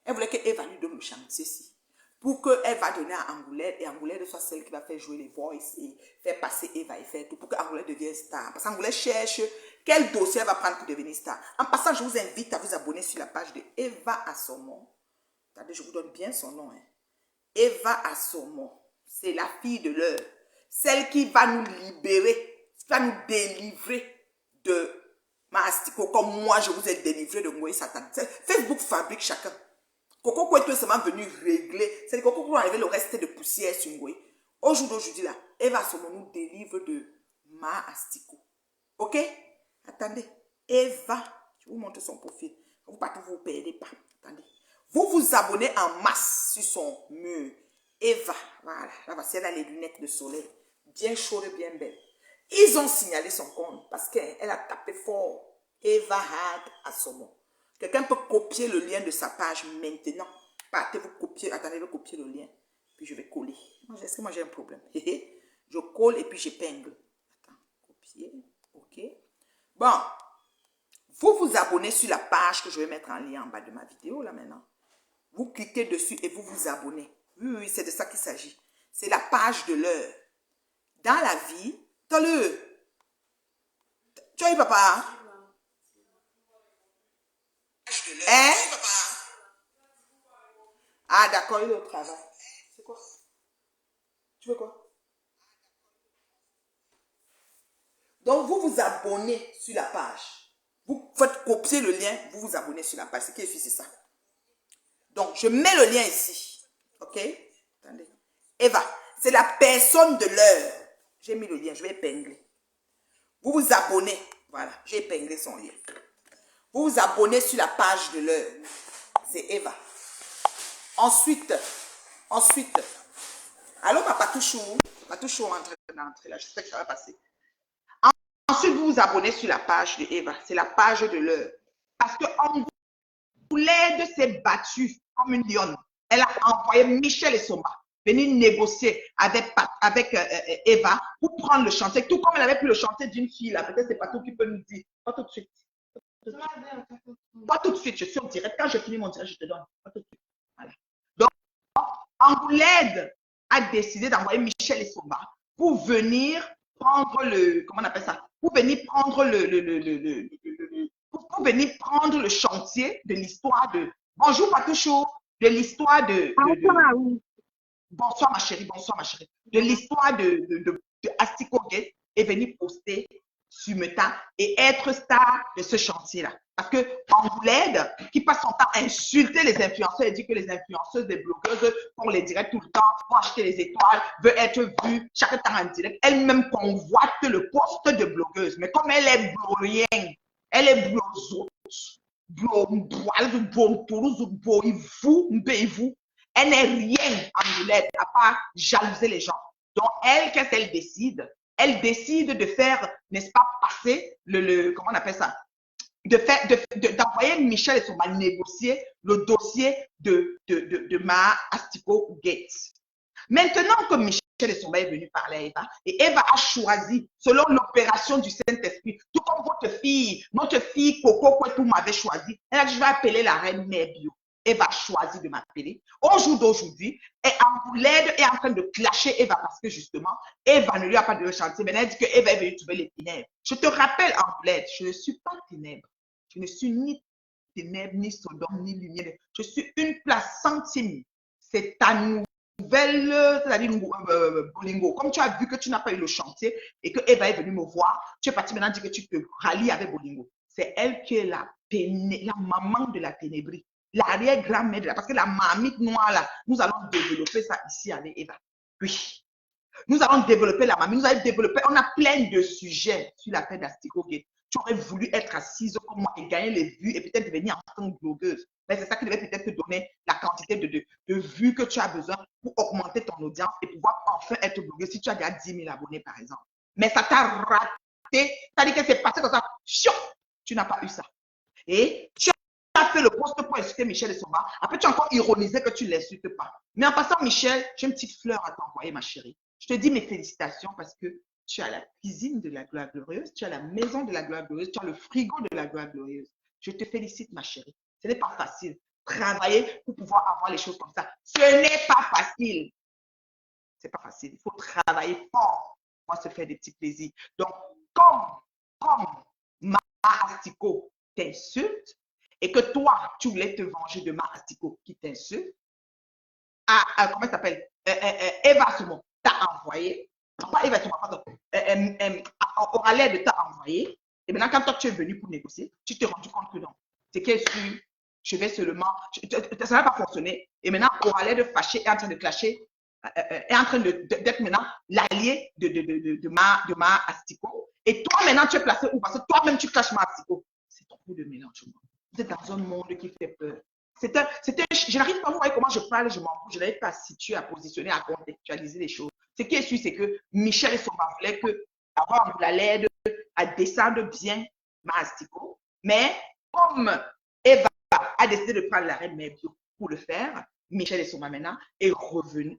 Elle voulait que Eva lui donne le chantier ici. Pour qu'elle va donner à Angoulême et Angoulême soit celle qui va faire jouer les voices et faire passer Eva et faire tout pour qu'Angoulême devienne star. Parce qu'Angoulême cherche quel dossier elle va prendre pour devenir star. En passant, je vous invite à vous abonner sur la page de Eva Asomon. Attendez, je vous donne bien son nom. Hein. Eva Asomon. C'est la fille de l'heure. Celle qui va nous libérer, qui va nous délivrer de Mastico, comme moi je vous ai délivré de Moïse Satan. Facebook fabrique chacun. Coco Kouetou est seulement venu régler. C'est Coco qui a enlevé le reste de poussière sur Ngoué. Au jour d'aujourd'hui, là, Eva Asomon nous délivre de Mastico. Ok? Attendez. Eva, je vous montre son profil. Vous partez, vous ne perdez pas. Attendez. Vous vous abonnez en masse sur son mur. Eva, voilà. Là, voici, elle a les lunettes de soleil. Bien chaude, bien belle. Ils ont signalé son compte parce qu'elle a tapé fort. Eva Had Asomon. Quelqu'un peut copier le lien de sa page maintenant. Partez, vous copiez. Attendez, vous copier le lien. Puis je vais coller. Est-ce que moi j'ai un problème? Je colle et puis j'épingle. Attends, copier. Ok. Bon. Vous vous abonnez sur la page que je vais mettre en lien en bas de ma vidéo là maintenant. Vous cliquez dessus et vous vous abonnez. Oui, oui, c'est de ça qu'il s'agit. C'est la page de l'heure. Dans la vie, t'as-le. Tu as eu papa? Hein? Ah, d'accord, il est au travail. C'est quoi? Tu veux quoi? Donc, vous vous abonnez sur la page. Vous faites copier le lien, vous vous abonnez sur la page. Ce qui est fait, c'est ça. Donc, je mets le lien ici. OK? Attendez. Eva, c'est la personne de l'heure. J'ai mis le lien, je vais épingler. Vous vous abonnez. Voilà, j'ai épinglé son lien. Vous vous abonnez sur la page de l'heure. C'est Eva. Ensuite, allô, papa Touchou. Papa Touchou est en train d'entrer là. Je sais que ça va passer. Ensuite, vous vous abonnez sur la page de Eva. C'est la page de l'heure. Parce que Angoulême s'est battue comme une lionne. Elle a envoyé Michel et Soma venir négocier avec Eva pour prendre le chantier. Tout comme elle avait pris le chantier d'une fille là. Peut-être c'est pas tout qui peut nous dire. Pas tout de suite. Pas tout de suite. Je suis en direct. Quand je finis mon direct, je te donne. Pas tout de suite. Voilà. Donc, Angoulême a décidé d'envoyer Michel et Soma pour venir prendre le, comment on appelle ça, pour venir prendre pour venir prendre le chantier de l'histoire de, bonjour Patouchou, de l'histoire bonsoir ma chérie, de l'histoire de Astico Gate et venir poster sur Meta et être star de ce chantier-là. Parce que Angoulême, qui passe son temps à insulter les influenceurs et dit que les influenceuses, les blogueuses font les directs tout le temps, vont acheter les étoiles, veut être vue chaque temps en direct. Elle-même convoite le poste de blogueuse. Mais comme elle est blorienne, elle est blozote, elle n'est rien Angoulême à part jalouser les gens. Donc elle, qu'est-ce qu'elle décide? Elle décide de faire, n'est-ce pas, passer comment on appelle ça? D'envoyer Michel et Soma négocier le dossier de Ma Astico Gates. Maintenant que Michel et Soma est venu parler à Eva, et Eva a choisi, selon l'opération du Saint-Esprit, tout comme notre fille Coco Kouetou m'avait choisi, elle a dit, je vais appeler la reine Mère Bio. Eva a choisi de m'appeler. Au jour d'aujourd'hui, Angoulême est en train de clasher Eva parce que justement, Eva ne lui a pas de chantier. Mais elle dit que Eva est venue trouver les ténèbres. Je te rappelle, Angoulême, je ne suis pas ténèbres. Je ne suis ni ténèbres, ni Sodome, ni lumière. Je suis une place centime. C'est ta nouvelle, c'est-à-dire Bolingo. Comme tu as vu que tu n'as pas eu le chantier et que Eva est venue me voir, tu es parti maintenant dire que tu te rallies avec Bolingo. C'est elle qui est la maman de la ténébrie. L'arrière-grand-mère de la... Parce que la marmite noire, là, nous allons développer ça ici avec Eva. Oui. Nous allons développer la marmite. Nous allons développer... On a plein de sujets sur la tête d'Astico Gate. Tu aurais voulu être assise comme moi et gagner les vues et peut-être devenir en tant que blogueuse. Mais c'est ça qui devait peut-être te donner la quantité de vues que tu as besoin pour augmenter ton audience et pouvoir enfin être blogueuse si tu as déjà 10 000 abonnés, par exemple. Mais ça t'a raté ça dit que c'est passé comme ça. Chiot, tu n'as pas eu ça. Et tu as fait le poste pour insulter Michel Essomba. Après, tu as encore ironisé que tu ne l'insultes pas. Mais en passant, Michel, j'ai une petite fleur à t'envoyer, ma chérie. Je te dis mes félicitations parce que tu as la cuisine de la gloire glorieuse, tu as la maison de la gloire glorieuse, tu as le frigo de la gloire glorieuse. Je te félicite, ma chérie. Ce n'est pas facile. Travailler pour pouvoir avoir les choses comme ça. Ce n'est pas facile. C'est pas facile. Il faut travailler fort pour se faire des petits plaisirs. Donc, comme Astico t'insulte et que toi, tu voulais te venger de Astico qui t'insulte, comment ça s'appelle? Eva Soumon t'a envoyé, pas Eva Soumon, pardon, Oraled t'a envoyé, et maintenant, quand toi, tu es venu pour négocier, tu t'es rendu compte que non. C'est qu'elle suit, je vais seulement, ça n'a pas fonctionné, et maintenant, Oraled fâché est en train de clasher, est en train d'être maintenant l'allié de ma Astico. Et toi, maintenant, tu es placé où? Parce que toi-même, tu clashes ma Astico. C'est trop de mélangement. Vous êtes dans un monde qui fait peur. Je n'arrive pas à voir comment je parle, je m'en fous. Je n'arrive pas à situer, à positionner, à contextualiser les choses. Ce qui est sûr, c'est que Michel Essomba voulait avoir la l'aide à descendre bien ma Astico. Mais comme Eva a décidé de prendre la reine Mebio pour le faire, Michel Essomba maintenant est revenu.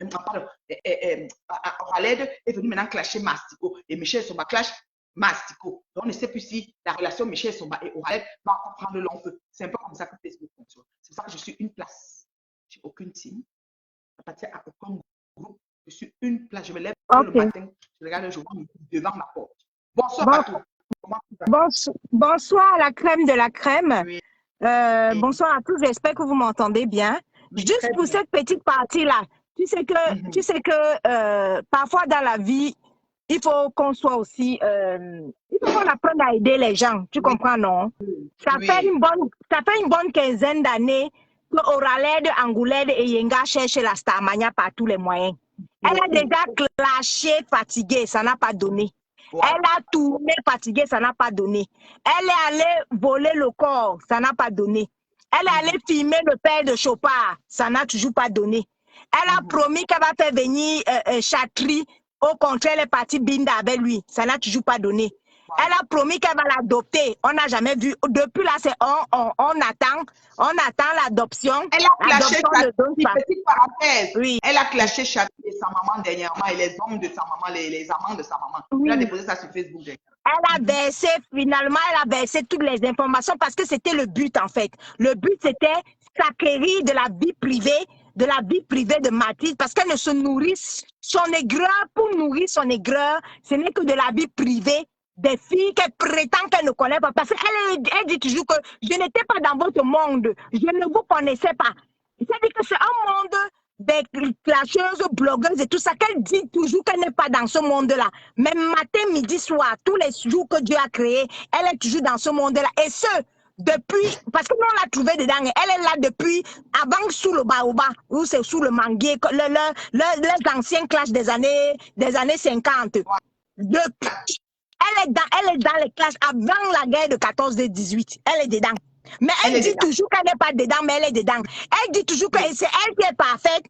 Oraled est venu maintenant clasher Mastico. Et Michel Essomba clash Mastico. Donc, on ne sait plus si la relation Michel Essomba et Oraled va encore prendre le long feu. C'est un peu comme ça que Facebook fonctionne. C'est pour ça que je suis une place. Je n'ai aucune team. Je n'appartiens à aucun groupe. Je suis une place. Je me lève le matin. Je regarde le journal devant ma porte. Bonsoir à tous. Bonsoir à la crème de la crème. Oui. Bonsoir à tous. J'espère que vous m'entendez bien. Juste pour cette petite partie-là, tu sais que parfois dans la vie, il faut qu'on soit aussi, il faut qu'on apprenne à aider les gens. Tu comprends, non? Ça fait une bonne quinzaine d'années que Oraled, Angoulède et Yenga cherchent la Starmania par tous les moyens. Elle a déjà clashé, fatiguée, ça n'a pas donné. Wow. Elle a tourné, fatiguée, ça n'a pas donné. Elle est allée voler le corps, ça n'a pas donné. Elle est allée filmer le père de Chopard, ça n'a toujours pas donné. Elle a promis qu'elle va faire venir Chatri, au contraire, elle est partie Binda avec lui, ça n'a toujours pas donné. Wow. Elle a promis qu'elle va l'adopter, on n'a jamais vu. Depuis là, c'est on attend l'adoption. Elle a clashé Chatri, petite parenthèse. Oui. Elle a clashé Chatri et sa maman dernièrement, et les hommes de sa maman, les amants de sa maman. Oui. Elle a déposé ça sur Facebook. Elle a versé, finalement, elle a versé toutes les informations parce que c'était le but, en fait. Le but, c'était s'acquérir de la vie privée de Mathilde parce qu'elle ne se nourrit, son aigreur, pour nourrir son aigreur, ce n'est que de la vie privée des filles qu'elle prétend qu'elle ne connaît pas. Parce qu'elle dit toujours que je n'étais pas dans votre monde, je ne vous connaissais pas. C'est-à-dire que c'est un monde des clasheuses, blogueuses et tout ça, qu'elle dit toujours qu'elle n'est pas dans ce monde-là. Même matin, midi, soir, tous les jours que Dieu a créé, elle est toujours dans ce monde-là. Et ce, depuis, parce que nous on l'a trouvée dedans, elle est là depuis avant sous le baobab, ou c'est sous le manguier, les anciens clashs des années 50. Depuis, elle est dans les clashs avant la guerre de 14 et 18. Elle est dedans. Mais elle dit toujours qu'elle n'est pas dedans, mais elle est dedans. Elle dit toujours que c'est elle qui est parfaite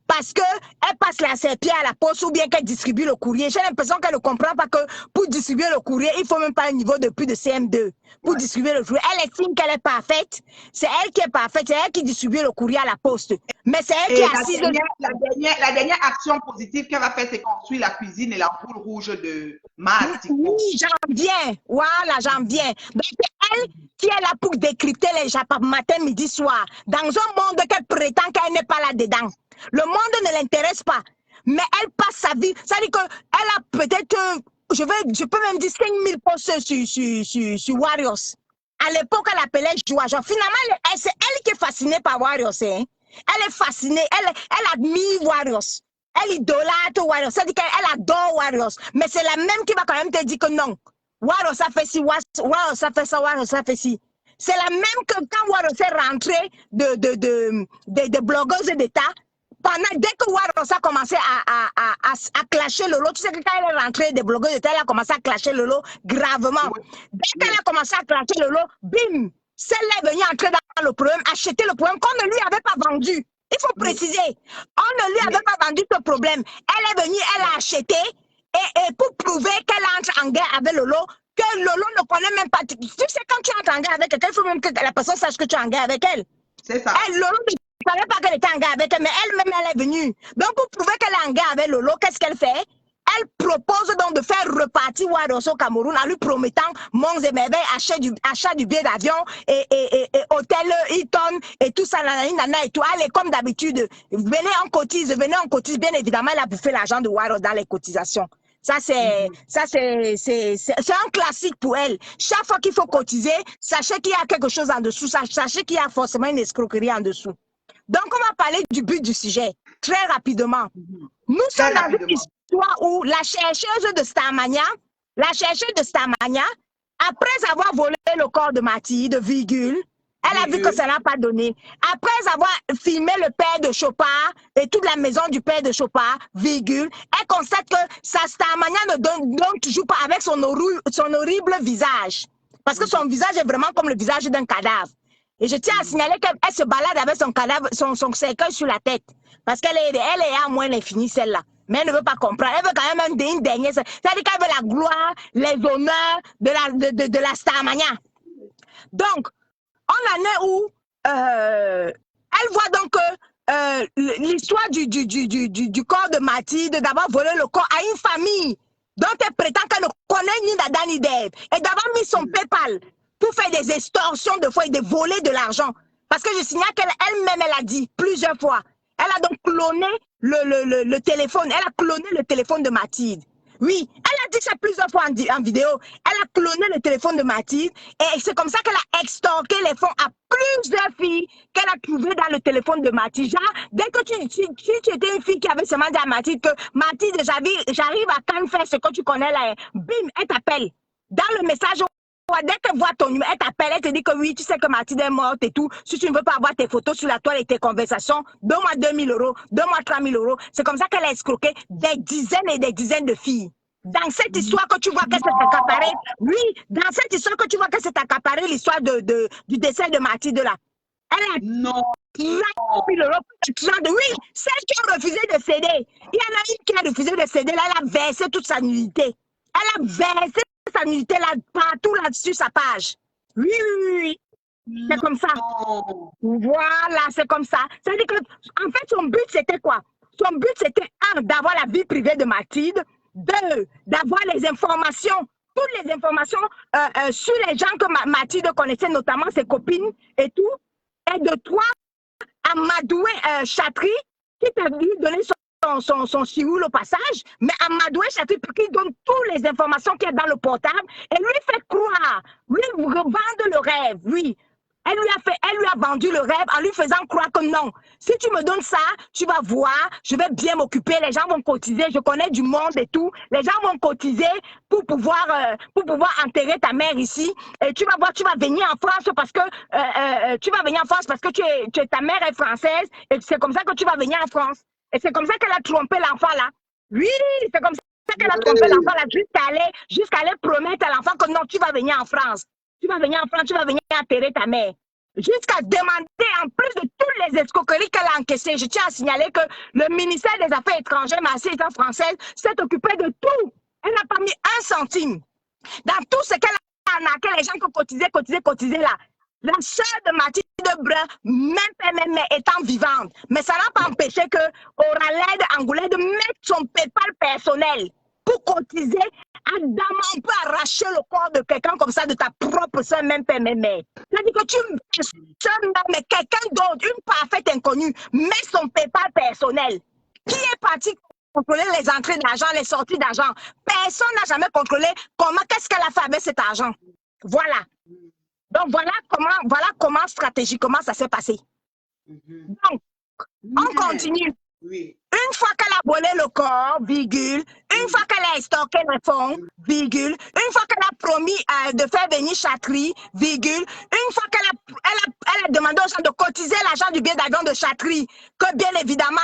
parce qu'elle passe la serpillère à la poste ou bien qu'elle distribue le courrier. J'ai l'impression qu'elle ne comprend pas que pour distribuer le courrier, il ne faut même pas un niveau de plus de CM2 pour distribuer le courrier. Elle estime qu'elle est parfaite. C'est elle qui est parfaite. C'est elle qui distribue le courrier à la poste. Mais c'est elle qui est assise. La dernière action positive qu'elle va faire, c'est construire la cuisine et l'ampoule rouge de Mathilde. Oui, j'en viens. Voilà, j'en viens. Donc, c'est elle qui est là pour décrypter les japes matin, midi, soir. Dans un monde qu'elle prétend qu'elle n'est pas là-dedans. Le monde ne l'intéresse pas. Mais elle passe sa vie. C'est-à-dire qu'elle a peut-être, je peux même dire 5000 postes sur Warriors. À l'époque, elle appelait Joie. Finalement, c'est elle qui est fascinée par Warriors. Hein. Elle est fascinée. Elle admire Warriors. Elle idolâtre Warriors. C'est-à-dire qu'elle adore Warriors. Mais c'est la même qui va quand même te dire que non. Warriors ça fait ci, Warriors ça fait ça, Warriors ça fait ci. C'est la même que quand Warriors est rentré de blogueuses d'État, dès que Warriors a commencé à clasher Lolo, tu sais que quand elle est rentrée des blogueuses d'État, elle a commencé à clasher Lolo gravement. Dès qu'elle a commencé à clasher Lolo, bim, celle-là est venue entrer dans le problème, acheter le problème qu'on ne lui avait pas vendu. Il faut préciser, on ne lui avait pas vendu ce problème. Elle est venue, elle a acheté, et pour prouver qu'elle entre en guerre avec Lolo, que Lolo ne connaît même pas. Tu sais, quand tu entres en guerre avec quelqu'un, il faut même que la personne sache que tu es en guerre avec elle. C'est ça. Elle, Lolo ne savait pas qu'elle était en guerre avec elle, mais elle-même, elle est venue. Donc, pour prouver qu'elle est en guerre avec Lolo, qu'est-ce qu'elle fait? Elle propose donc de faire repartir Wadosso au Cameroun en lui promettant monts et merveilles, achat du billet d'avion et hôtel Hilton et tout ça, nanana et tout. Elle est comme d'habitude. Venez en cotise. Bien évidemment, elle a bouffé l'argent de Waro dans les cotisations. Ça, c'est un classique pour elle. Chaque fois qu'il faut cotiser, sachez qu'il y a quelque chose en dessous. Sachez qu'il y a forcément une escroquerie en dessous. Donc, on va parler du but du sujet, très rapidement. Nous sommes dans une histoire où la chercheuse de Starmania, après avoir volé le corps de Mathilde, virgule, elle a vu que ça n'a pas donné. Après avoir filmé le père de Chopard et toute la maison du père de Chopard, virgule, elle constate que sa Starmania ne donne toujours pas avec son horrible visage. Parce que son visage est vraiment comme le visage d'un cadavre. Et je tiens à signaler qu'elle se balade avec son cadavre, son cercueil sur la tête. Parce qu'elle est à moins l'infini, celle-là. Mais elle ne veut pas comprendre. Elle veut quand même une dernière. C'est-à-dire qu'elle veut la gloire, les honneurs de la Starmania. Donc, on en est où elle voit donc l'histoire du corps de Mathilde, d'avoir volé le corps à une famille dont elle prétend qu'elle ne connaît ni Dada ni Dave, et d'avoir mis son PayPal pour faire des extorsions de fois et de voler de l'argent. Parce que je signale qu'elle-même, elle a dit plusieurs fois. Elle a donc cloné le téléphone. Elle a cloné le téléphone de Mathilde. Oui, elle a dit ça plusieurs fois en vidéo. Elle a cloné le téléphone de Mathilde et c'est comme ça qu'elle a extorqué les fonds à plusieurs filles qu'elle a trouvées dans le téléphone de Mathilde. Genre, dès que tu étais une fille qui avait seulement dit à Mathilde que Mathilde, j'arrive à quand faire ce que tu connais là, bim, elle t'appelle. Dans le message, dès qu'elle voit ton numéro, elle t'appelle, elle te dit que oui, tu sais que Mathilde est morte et tout. Si tu ne veux pas avoir tes photos sur la toile et tes conversations, donne-moi 2000 €, donne-moi 3000 €. C'est comme ça qu'elle a escroqué des dizaines et des dizaines de filles. Dans cette histoire que tu vois qu'elle s'est accaparée, oui, dans cette histoire que tu vois qu'elle s'est accaparée, l'histoire du décès de Mathilde là. Elle a 30 000 €. Oui, celles qui ont refusé de céder. Il y en a une qui a refusé de céder, là, elle a versé toute sa nullité. Elle a versé sa nullité là, partout là sur sa page. Oui, oui, oui. C'est comme ça. Voilà, c'est comme ça. C'est-à-dire que, en fait, son but, c'était quoi? Son but, c'était, un, d'avoir la vie privée de Mathilde. Deux, d'avoir les informations, toutes les informations sur les gens que Mathilde connaissait, notamment ses copines et tout. Et de trois, Amadoué Chatri, qui t'a lui donné son Cioul au passage, mais Amadoué Chatri, qui donne toutes les informations qu'il y a dans le portable, et lui fait croire, lui vendre le rêve, oui. Elle lui a vendu le rêve en lui faisant croire que non. Si tu me donnes ça, tu vas voir, je vais bien m'occuper, les gens vont cotiser, je connais du monde et tout. Les gens vont cotiser pour pouvoir enterrer ta mère ici. Et tu vas voir, tu vas venir en France parce que ta mère est française et c'est comme ça que tu vas venir en France. Et c'est comme ça qu'elle a trompé l'enfant là. Oui, c'est comme ça qu'elle a trompé l'enfant là jusqu'à aller promettre à l'enfant que non, tu vas venir en France. Tu vas venir en France, tu vas venir enterrer ta mère. Jusqu'à demander, en plus de toutes les escroqueries qu'elle a encaissées, je tiens à signaler que le ministère des Affaires étrangères, ma étant française, s'est occupé de tout. Elle n'a pas mis un centime. Dans tout ce qu'elle a arnaqué, les gens qui cotisaient là. La sœur de Mathilde Brun, même étant vivante. Mais ça n'a pas empêché que Oraled Angoulède mette son PayPal personnel pour cotiser. Adamant, on peut arracher le corps de quelqu'un comme ça, de ta propre soeur, même père, même mère. C'est-à-dire que tu mais quelqu'un d'autre, une parfaite inconnue, met son PayPal personnel. Qui est parti contrôler les entrées d'argent, les sorties d'argent? Personne n'a jamais contrôlé qu'est-ce qu'elle a fait avec cet argent. Voilà. Donc voilà comment stratégiquement ça s'est passé. Donc, on continue. Oui. Une fois qu'elle a volé le corps, virgule, une fois qu'elle a stocké les fonds, virgule, une fois qu'elle a promis de faire venir Chatri, virgule, une fois qu'elle a demandé aux gens de cotiser l'argent du billet d'avion de Chatri, que bien évidemment,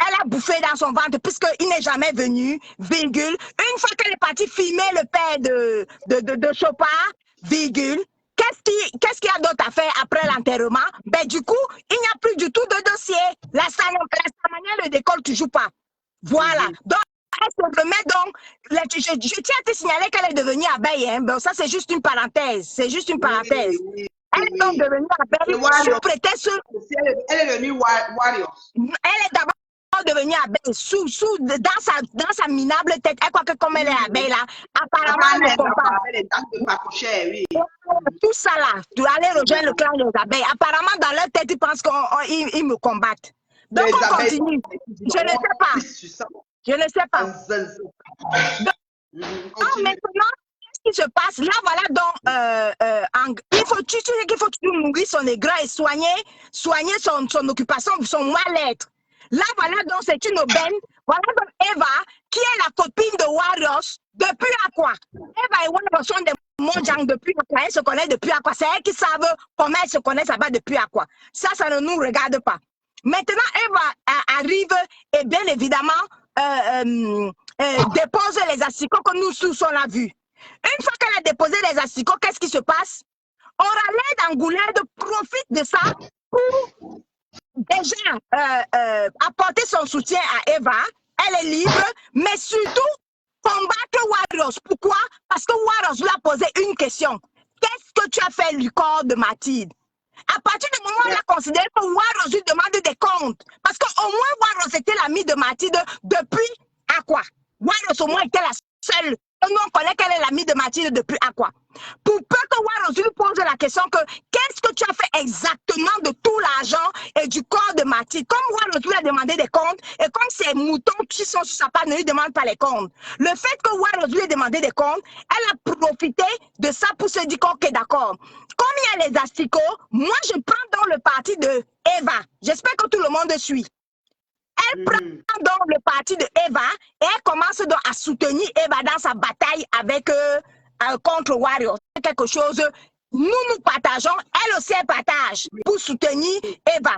elle a bouffé dans son ventre puisqu'il n'est jamais venu, virgule, une fois qu'elle est partie filmer le père de Chopard, virgule, qu'est-ce qu'il y a d'autre à faire après l'enterrement? Ben, du coup, il n'y a plus du tout de dossier. La Starmania ne décolle toujours pas. Voilà. Donc, elle se remet donc. Je tiens à te signaler qu'elle est devenue abeille. Hein. Bon, ça, c'est juste une parenthèse. C'est juste une parenthèse. Oui, Elle est donc devenue abeille sous prétexte. Elle est devenue warrior. Elle est d'abord devenue abeille dans sa minable tête. Elle croit que comme elle est abeille là, apparemment elle ne comprend pas. Tout ça là, tu allais rejoindre le clan des abeilles. Apparemment dans leur tête, ils pensent qu'ils me combattent. Donc on continue. Je ne sais pas. Je ne sais pas. Donc, maintenant, qu'est-ce qui se passe? Là, voilà donc, il faut toujours nourrir son aigret et soigner son occupation, son mal-être. Là, voilà donc, c'est une aubaine. Voilà donc Eva, qui est la copine de Warriors depuis Aqua. Eva et Warriors sont des monjang depuis Aqua. Elles se connaissent depuis Aqua. C'est elles qui savent comment elles se connaissent là-bas depuis Aqua. Ça ne nous regarde pas. Maintenant, Eva arrive et bien évidemment dépose les asticots que nous tous on a vus. Une fois qu'elle a déposé les asticots, qu'est-ce qui se passe? Oraled Angoulède profite de ça pour déjà apporter son soutien à Eva. Elle est libre, mais surtout combattre Warriors. Pourquoi? Parce que Warriors lui a posé une question. Qu'est-ce que tu as fait du corps de Mathilde? À partir du moment où elle a considéré que Warriors lui demande des comptes, parce qu'au moins Warriors était l'ami de Mathilde depuis Aqua. Warriors au moins était la seule. Nous on connaît qu'elle est l'amie de Mathilde depuis Aqua. Pour peu que Warriors lui pose la question que qu'est-ce que tu as fait exactement de tout l'argent et du corps de Mathilde? Comme Warriors lui a demandé des comptes et comme ces moutons qui sont sur sa part ne lui demandent pas les comptes. Le fait que Warriors lui ait demandé des comptes, elle a profité de ça pour se dire ok d'accord. Comme il y a les asticots, moi je prends dans le parti de Eva. J'espère que tout le monde suit. Elle prend donc le parti de Eva et elle commence donc à soutenir Eva dans sa bataille avec contre Warriors. C'est quelque chose, nous partageons, elle aussi elle partage pour soutenir Eva.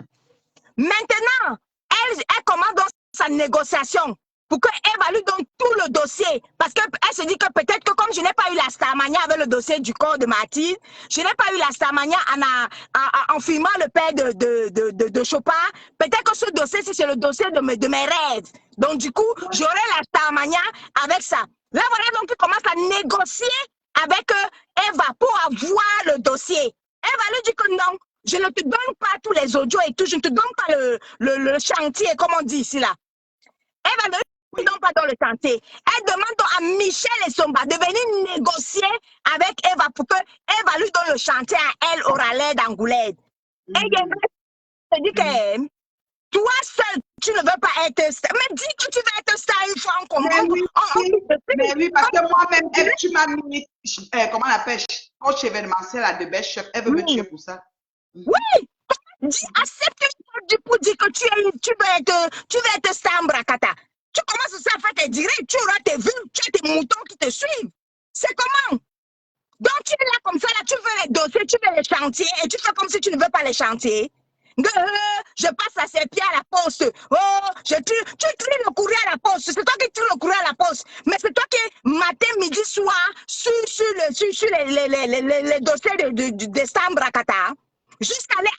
Maintenant, elle commence donc sa négociation pour que Eva lui donne tout le dossier. Parce qu'elle se dit que peut-être que comme je n'ai pas eu la Starmania avec le dossier du corps de Mathilde, je n'ai pas eu la Starmania en filmant le père de Chopin, peut-être que ce dossier, c'est le dossier de mes rêves. Donc du coup, j'aurai la Starmania avec ça. Là, voilà donc il commence à négocier avec Eva pour avoir le dossier. Eva lui dit que non, je ne te donne pas tous les audios et tout, je ne te donne pas le chantier, comme on dit ici là. Eva ne donc pas dans le chantier. Elle demande donc à Michel et Somba de venir négocier avec Eva pour que Eva lui donne le chantier à elle, Oraled Angoulède. Et Eva te dit que toi seul, tu ne veux pas être star. Mais dis que tu veux être star une fois en commun. Mais oui, parce que moi-même, tu m'as mis, comment on appelle, coach événementiel à de belles chefs. Elle veut me tuer pour ça. Oui! Dis, accepte pour dire que tu veux être star Mbrakata. Tu commences aussi à faire tes directs, tu auras tes vues, tu as tes moutons qui te suivent. C'est comment? Donc tu es là comme ça, là, tu veux les dossiers, tu veux les chantiers, et tu fais comme si tu ne veux pas les chantiers. Je passe à ses pieds à la poste. Oh, tu tries le courrier à la poste. C'est toi qui tries le courrier à la poste. Mais c'est toi qui, matin, midi, soir, sur les dossiers de Stambrakata, jusqu'à aller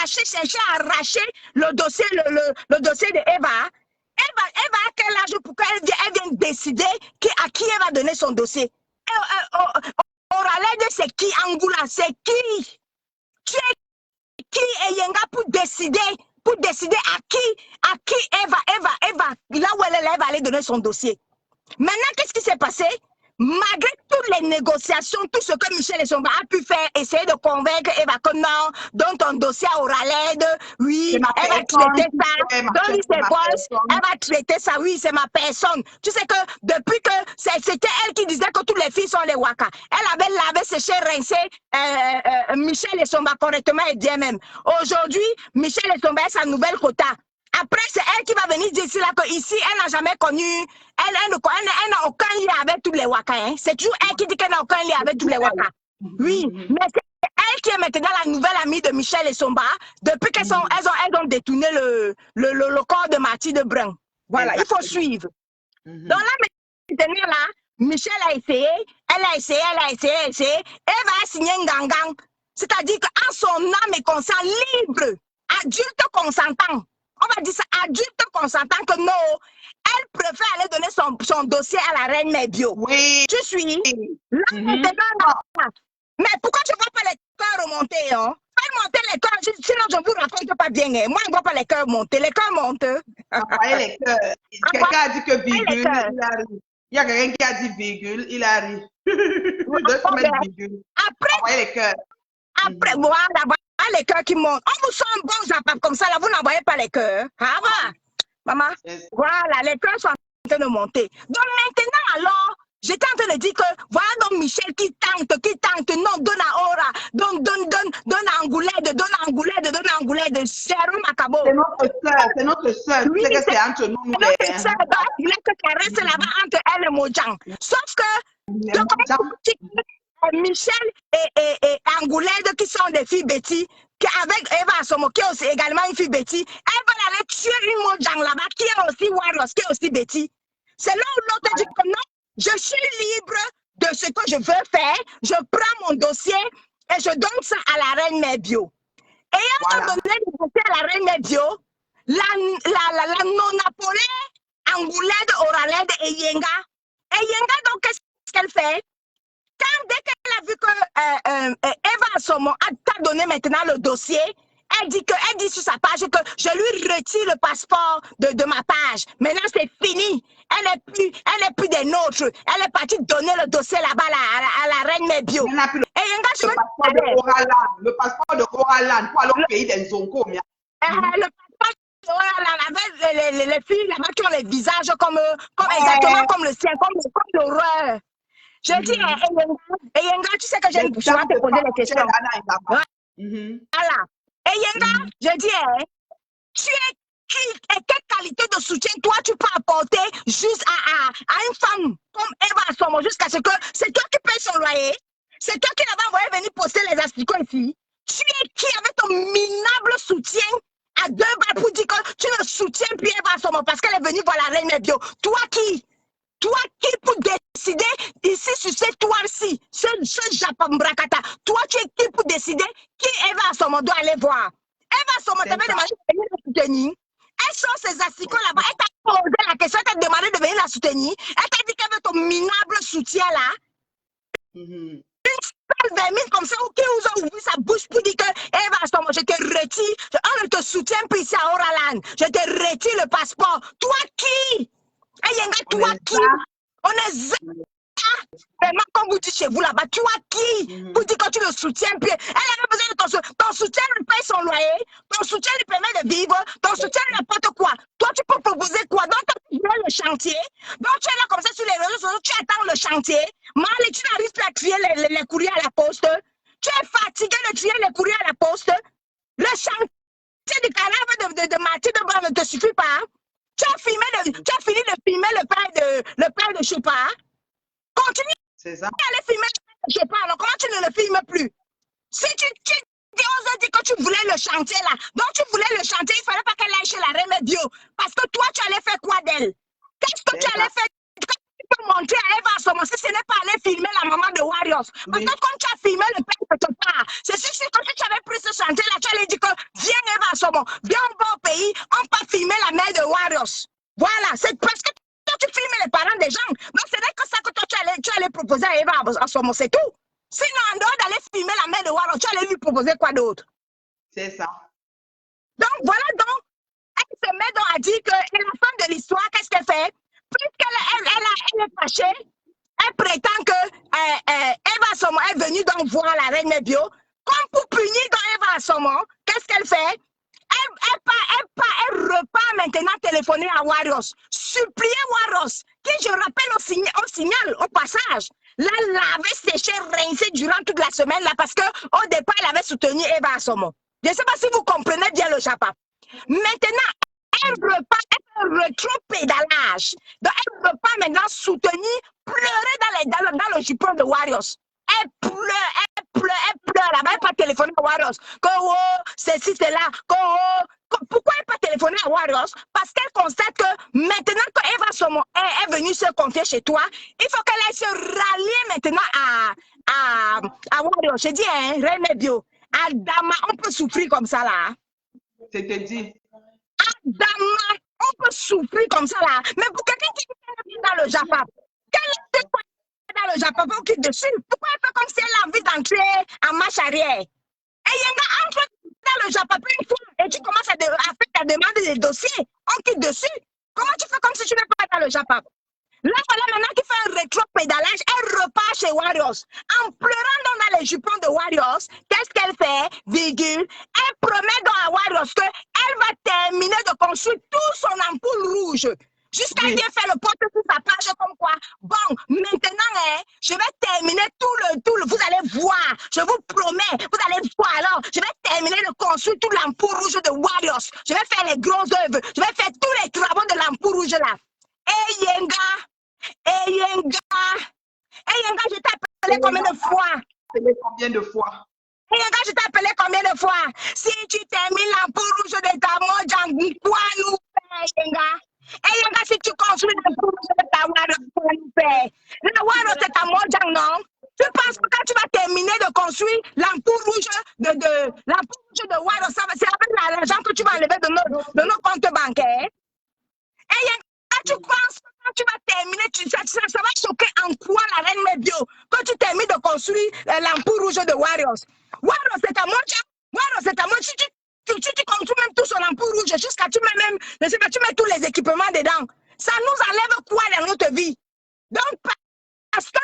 chercher à arracher le dossier, le dossier de Eva. Eva a quel âge pour qu'elle vienne décider à qui elle va donner son dossier? Oraled, c'est qui? Angoula, c'est qui? Tu es qui et Yenga pour décider à qui Eva, là où elle va aller donner son dossier. Maintenant, qu'est-ce qui s'est passé? Malgré toutes les négociations, tout ce que Michel et Somba a pu faire, essayer de convaincre Eva que non, dans ton dossier à Oraled, oui, elle va traiter ça, dans elle va traiter ça, oui, c'est ma personne. Tu sais que depuis que c'était elle qui disait que toutes les filles sont les Waka, elle avait lavé, séché, rincé Michel et Somba correctement et bien même. Aujourd'hui, Michel et Somba est sa nouvelle quota. Après, c'est elle qui va venir dire ici, là, qu'ici, elle n'a jamais connu, elle n'a aucun lien avec tous les Waka. Hein. C'est toujours elle qui dit qu'elle n'a aucun lien avec tous les Waka. Oui, mais c'est elle qui est maintenant la nouvelle amie de Michel et Somba, depuis qu'elles ont détourné le corps de Mathilde Brun. Voilà, il faut suivre. Donc là, maintenant, là, Michel a essayé, elle a essayé, elle va signer un gangang. C'est-à-dire qu'en son âme et conscience libre, adulte consentant, on va dire ça, adulte consentant que non, elle préfère aller donner son dossier à la reine Mébio. Oui. Tu suis? Là, maintenant, là. Mais pourquoi tu ne vois pas les cœurs remonter, hein? Fais monter les cœurs, sinon je ne vous raconte pas bien. Hein. Moi, je ne vois pas les cœurs monter. Les cœurs montent. Envoyez les cœurs. Quelqu'un a dit que virgule, il arrive. Il y a quelqu'un qui a dit virgule, il arrive. 2 semaines virgule. Après, envoyez les cœurs. Après, voilà les cœurs qui montent. On vous sent bons à comme ça, là, vous n'envoyez pas les cœurs. Ah, va. Maman, voilà, les cœurs sont en train de monter. Donc maintenant, alors, j'étais en train de dire que, voilà donc Michel qui tente, non, donne à Aura, donne à Angoulède, Sérum Macabo. C'est notre soeur, Oui, c'est que c'est entre nous. Notre soeur, donc, il est que ça reste là-bas entre elle et Mojang. Sauf que, Michel et Angoulède, qui sont des filles Betty, avec Eva Asomo, qui est aussi également une fille Betty, elles veulent aller tuer une Mojang là-bas, qui est aussi Warriors, qui est aussi Betty. C'est là où l'autre dit que non, je suis libre de ce que je veux faire, je prends mon dossier et je donne ça à la reine Mébio. Et elle a donné le dossier à la reine Mébio, la non-appelée Angoulède, Oralède et Yenga. Et Yenga, donc, qu'est-ce qu'elle fait? Quand dès qu'elle a vu que Eva Asomo t'a donné maintenant le dossier, elle dit sur sa page que je lui retire le passeport de ma page. Maintenant, c'est fini. Elle n'est plus des nôtres. Elle est partie donner le dossier là-bas à la reine Mébio. Et Yenga, le passeport de Coralan pour aller au pays des Zonko. Le passeport de Coralan avec les filles là-bas qui ont les visages comme exactement comme le sien, comme l'horreur. Je dis, et Yenga, tu sais que je vais te poser la question. Voilà. Et Yenga, je dis, tu es qui et quelle qualité de soutien toi tu peux apporter juste à une femme comme Eva Asomo jusqu'à ce que c'est toi qui payes son loyer, c'est toi qui l'avais envoyé venir poster les asticots ici. Tu es qui avec ton minable soutien à 2 balles pour dire que tu ne soutiens plus Eva Asomo parce qu'elle est venue voir la reine Mébio. Toi qui pour décider ici sur cette toile-ci, ce Japambrakata, toi tu es qui pour décider qui Eva Asomo doit aller voir. Eva Asomo t'avait demandé de venir la soutenir. Elle sort ses asticots là-bas, elle t'a posé la question, elle t'a demandé de venir la soutenir. Elle t'a dit qu'elle veut ton minable soutien là. Une sale vermine comme ça, qui vous a ouvert sa bouche pour dire que Eva Asomo, je te retire, on ne te soutient plus ici à Oralan, je te retire le passeport. Toi qui? Toi qui? On est vraiment comme vous dites chez vous là-bas, toi qui? Vous dites que tu le soutiens plus. Elle avait besoin de ton soutien lui paye son loyer, ton soutien lui permet de vivre, ton soutien n'importe quoi. Toi tu peux proposer quoi? Donc tu as le chantier, donc tu es là comme ça sur les réseaux sociaux, tu attends le chantier, mal tu n'arrives plus à trier les courriers à la poste, tu es fatigué de trier les courriers à la poste, le chantier du cadavre de Mathilde Brun ne te suffit pas. Tu as fini de filmer le père de Chopin. Continue à aller filmer le père de Chopin. Alors comment tu ne le filmes plus? Si tu oses dire que tu voulais le chantier là, donc tu voulais le chantier, il ne fallait pas qu'elle aille chez la reine Bio. Parce que toi, tu allais faire quoi d'elle? Qu'est-ce que tu allais faire? Tu peux montrer à Eva Asomo si ce n'est pas aller filmer la maman de Warriors. Parce que comme tu as filmé le père de Chopin, c'est sûr que si tu avais pris ce chantier là, tu allais dire que viens Eva Asomo, viens on va au pays, on va filmer la mère de Warriors. Voilà, c'est parce que toi tu filmes les parents des gens. Donc c'est vrai que ça que toi tu allais proposer à Eva Asomo, c'est tout. Sinon, en dehors d'aller filmer la mère de Warriors, tu allais lui proposer quoi d'autre? C'est ça. Donc voilà donc, elle se met donc à dire que et la fin de l'histoire, qu'est-ce qu'elle fait? Puisqu'elle est fâchée, elle prétend que Eva Asomo est venue donc voir la reine Mébio. Comme pour punir donc Eva Asomo, qu'est-ce qu'elle fait? Elle repart maintenant téléphoner à Warriors, supplier Warriors, qui je rappelle au signal, au passage, l'avait séché, rincé durant toute la semaine là, parce qu'au départ, elle avait soutenu Eva Asomo. Je ne sais pas si vous comprenez bien le Japon. Maintenant, elle repart, elle fait un rétro-pédalage. Donc, elle repart maintenant soutenir, pleurer dans le jupon de Warriors. Elle pleure là-bas, elle pas téléphoner à Warriors. Que oh, ceci, c'est là. Pourquoi elle pas téléphoner à Warriors? Parce qu'elle constate que maintenant que Eva Asomo est venue se confier chez toi, il faut qu'elle aille se rallier maintenant à Warriors. Je dis, hein, Reine Bio, Adama, on peut souffrir comme ça là. C'est te dit. Dama, on peut souffrir comme ça là. Mais pour quelqu'un qui est dans le Japon, quel est dans le Japon qui est dessus? Pourquoi elle fait comme si elle a envie d'entrer en marche arrière? Et il y a un gars entre dans le Japon une fois et tu commences à faire ta demande des dossiers. On quitte dessus. Comment tu fais comme si tu n'es pas dans le Japon? Là, voilà, maintenant qu'il fait un rétro-pédalage, elle repart chez Warriors. En pleurant dans les jupons de Warriors, qu'est-ce qu'elle fait? Virgule. Elle promet dans à Warriors qu'elle va terminer de construire tout son ampoule rouge. Jusqu'à Oui. bien faire le poste sur sa page comme quoi. Bon, maintenant, je vais terminer tout le, vous allez voir. Je vous promets, vous allez voir. Alors, je vais terminer de construire tout l'ampoule rouge de Warriors. Je vais faire les grosses œuvres. Je vais faire tous les travaux de l'ampoule rouge là. Hey Yenga, je t'ai appelé combien de fois? Combien de fois? Hey Yenga, je t'ai appelé combien de fois? Si tu termines l'ampoule rouge de ta moja, quoi nous faire, Yenga? Hey Yenga, si tu construis l'ampoule rouge de ta moja, quoi nous faire? La moja, c'est ta moja, non? Tu penses que quand tu vas terminer de construire l'ampoule rouge de Waro, c'est avec l'argent que tu vas enlever de nos comptes bancaires? Hey Yenga, tu penses que quand tu vas terminer, ça va choquer en quoi la reine Mebio quand tu termines de construire l'ampoule rouge de Warriors. Warriors, c'est ta moja. Warriors, c'est ta moja. Tu construis même tout son ampoule rouge jusqu'à tu mets même, je sais pas, tu mets tous les équipements dedans. Ça nous enlève quoi dans notre vie? Donc, parce que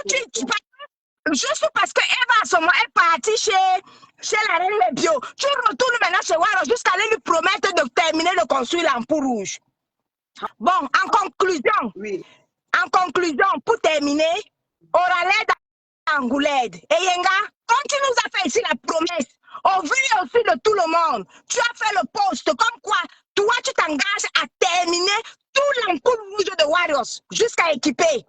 juste parce que Eva à ce moment est partie chez la reine Mebio, tu retournes maintenant chez Warriors jusqu'à aller lui promettre de terminer de construire l'ampoule rouge. Bon, Oui. en conclusion, pour terminer, Oraled Angoulède et Yenga, comme tu nous as fait ici la promesse, au vu aussi de tout le monde, tu as fait le poste comme quoi toi tu t'engages à terminer tout l'ampoule rouge de Warriors jusqu'à équiper.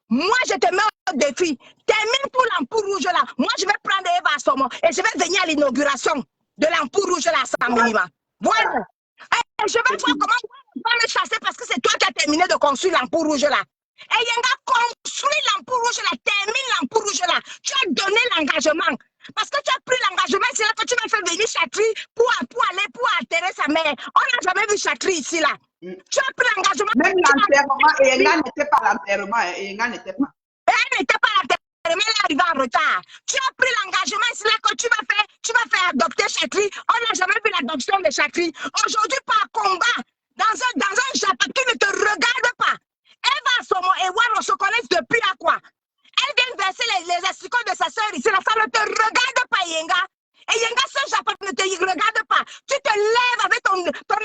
Moi, je te mets au défi. Termine tout l'ampoule rouge là. Moi, je vais prendre Eva Somo et je vais venir à l'inauguration de l'ampoule rouge là à Samélima. Voilà. Et je vais voir comment on va me chasser parce que c'est toi qui as terminé de construire l'ampoule rouge là. Et Yenga, construit l'ampoule rouge là, termine l'ampoule rouge là. Tu as donné l'engagement. Parce que tu as pris l'engagement, c'est là que tu m'as fait venir Chatri pour atterrir sa mère. On n'a jamais vu Chatri ici là. Tu as pris l'engagement. Même l'enterrement, Yenga n'était pas l'enterrement. Yenga n'était pas. Elle n'était pas l'enterrement, elle est arrivée en retard. Tu as pris l'engagement, c'est là que tu vas faire adopter Chatri. On n'a jamais vu l'adoption de Chatri. Aujourd'hui, par combat, dans un Japon qui ne te regarde pas. Eva Somo et Waro se connaissent depuis à quoi? Elle vient verser les asticots de sa soeur ici. Là, ça ne te regarde pas, Yenga. Et Yenga, ce Japon ne te regarde pas. Tu te lèves avec ton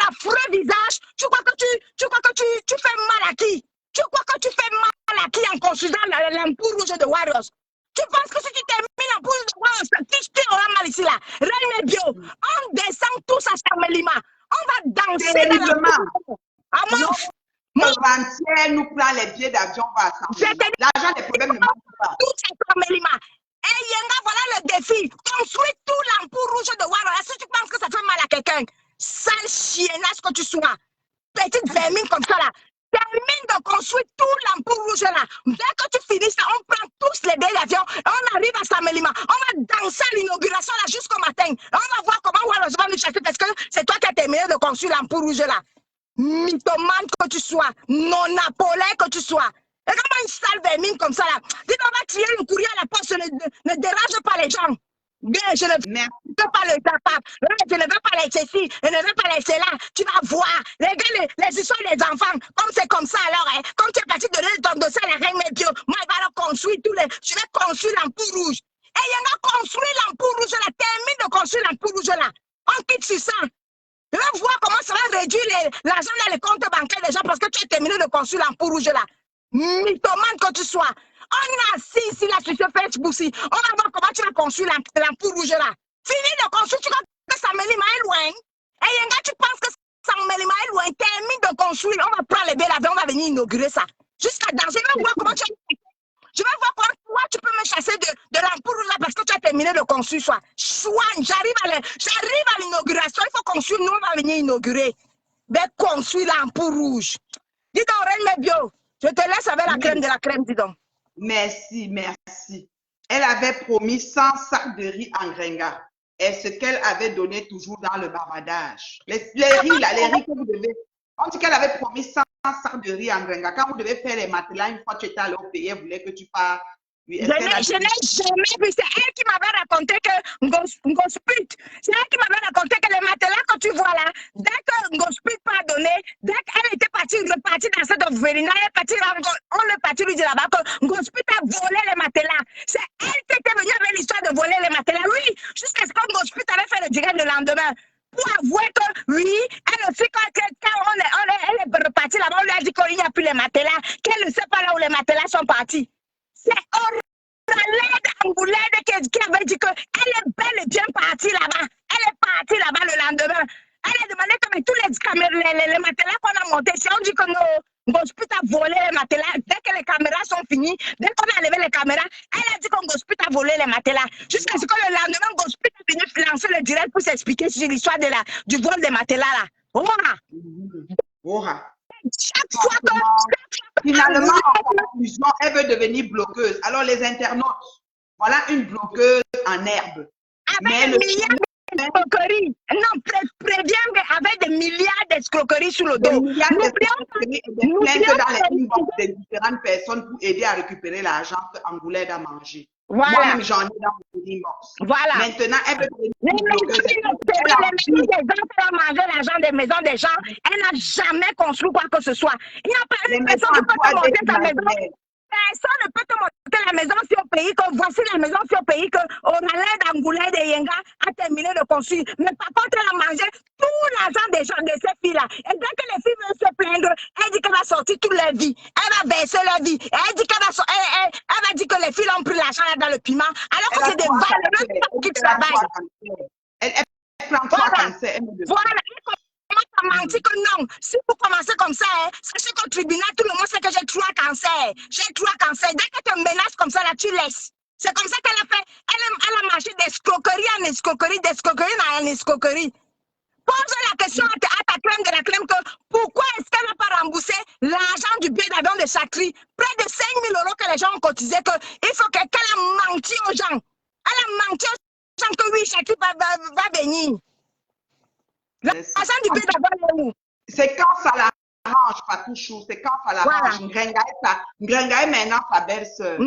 affreux visage. Tu crois que tu fais mal à qui? Tu crois que tu fais mal à qui en construisant l'ampoule rouge de Warriors? Tu penses que si tu termines l'ampoule rouge de Warriors, qui aura mal ici là? Reine Bio, on descend tous à Samelima. On va danser dans la le rentier nous prend les billets d'avion, va à l'argent des problèmes ne manque pas. Tout ça, Samelima. Et Yenga, voilà le défi. Construis tout l'ampoule rouge de Warriors. Est-ce que tu penses que ça fait mal à quelqu'un? Sale chiennasse que tu sois. Petite vermine comme ça là. Termine de construire tout l'ampoule rouge là. Dès que tu finis ça, on prend tous les billets d'avion et on arrive à Samelima. On va danser à l'inauguration là jusqu'au matin. Et on va voir comment Warriors va nous chasser parce que c'est toi qui as terminé de construire l'ampoule rouge là. Mythomane que tu sois, non-napolais que tu sois. Et comment une sale vermine comme ça là? Dis on va tirer le courrier à la poste, ne dérange pas les gens. Bien, je ne veux pas le taper. Je ne veux pas les ceci, je ne veux pas les cela. Tu vas voir. Regarde les histoires des enfants. Comme c'est comme ça alors, hein. Comme tu es parti donner ton dossier à la reine Mebio, moi je vais construire je vais construire l'ampoule rouge. Et il y en a construit l'ampoule rouge là. Termine de construire l'ampoule rouge là. On quitte sur ça. Je vais voir comment ça va réduire l'argent dans les comptes bancaires des gens parce que tu as terminé de construire l'ampoule rouge là. Mythomane que tu sois. On a assis ici là sur ce Facebook ci. On va voir comment tu vas construire l'ampoule rouge là. Fini de construire, tu crois que Samelima est loin. Et Yenga, tu penses que Samelima est loin. Termine de construire. On va prendre les billets d'avion, on va venir inaugurer ça. Jusqu'à dans. Je vais voir comment tu tu peux me chasser de l'ampoule rouge là parce que tu as terminé de construire ça. Chouane, j'arrive à l'inauguration. Il faut construire, nous on va venir inaugurer. Ben, construire l'ampoule rouge. Dis donc, Reine Mebio, je te laisse avec la crème de la crème, dis donc. Merci, merci. Elle avait promis 100 sacs de riz en gringa. Et ce qu'elle avait donné toujours dans le bavardage. Les riz là, les riz que vous devez. On dit qu'elle avait promis 100 sacs de riz en Grenga. Quand vous devez faire les matelas, une fois que tu étais allé au pays, elle voulait que tu pars. Oui, Je n'ai jamais vu. C'est elle qui m'avait raconté que Ngosput, c'est elle qui m'avait raconté que les matelas que tu vois là, dès que Ngosput pas donné, dès qu'elle était repartie dans cette orphelinat, elle est partie, on est parti lui dire là-bas que Ngosput a volé les matelas. C'est elle qui était venue avec l'histoire de voler les matelas. Oui, jusqu'à ce que Ngosput avait fait le direct le lendemain. Pour avouer que oui, elle aussi, quand elle est repartie là-bas, on lui a dit qu'il n'y a plus les matelas, qu'elle ne sait pas là où les matelas sont partis. C'est Oralède Angoulède qui avait dit qu'elle est bel et bien partie là-bas. Elle est partie là-bas le lendemain. Elle a demandé que mais tous les matelas qu'on a montés, si on dit que Ngosput a volé les matelas, dès que les caméras sont finies, dès qu'on a enlevé les caméras, elle a dit que Ngosput a volé les matelas. Jusqu'à ce que le lendemain, Ngosput est venu lancer le direct pour s'expliquer sur l'histoire du vol des matelas là. Chaque fois que finalement, en conclusion, elle veut devenir bloqueuse. Alors, les internautes, voilà une bloqueuse en herbe. avec des milliards d'escroqueries. Non, préviens avec des milliards d'escroqueries sur le dos. Des milliards d'escroqueries et des plaintes dans les inbox de différentes personnes pour aider à récupérer l'argent qu'Angoulède a mangé. Voilà. Moi-même, j'en ai dans mon inbox. Voilà. Maintenant, elle veut devenir Les bloqueuse. maisons des gens, elle a mangé l'argent des maisons des gens. Elle n'a jamais construit quoi que ce soit. Il n'y a pas une personne qui peut te monter ta maison. Personne ne peut te monter la maison si au pays que voici la maison si au pays que Oralède Angoulède et Yenga a terminé de construire. Mais par contre, elle a mangé tout l'argent des gens de ces filles-là. Et dès que les filles veulent se plaindre, elle dit qu'elle va sortir toute leur vie. Elle va verser leur vie. Et elle dit qu'elle va, elle va dire que les filles ont pris l'argent dans le piment. Alors que c'est des valeurs qui travaillent. Elle prend trois cancers. Voilà. À mentir que non, si vous commencez comme ça, sachez qu'au tribunal, tout le monde sait que j'ai 3 cancers. J'ai 3 cancers. Dès qu'elle te menace comme ça, là, tu laisses. C'est comme ça qu'elle a fait. Elle a marché d'escroquerie en escroquerie, d'escroquerie en escroquerie. Pose la question à ta crème de la crème que pourquoi est-ce qu'elle n'a pas remboursé l'argent du billet d'avion de Chakri? Près de 5 000 € que les gens ont cotisé, qu'il faut qu'elle a menti aux gens. Elle a menti aux gens que oui, Chakri va venir. L'argent du billet d'avion est où? C'est quand ça l'arrange, Fatouchou, c'est quand ça l'arrange. Ngrenga est maintenant sa belle-sœur.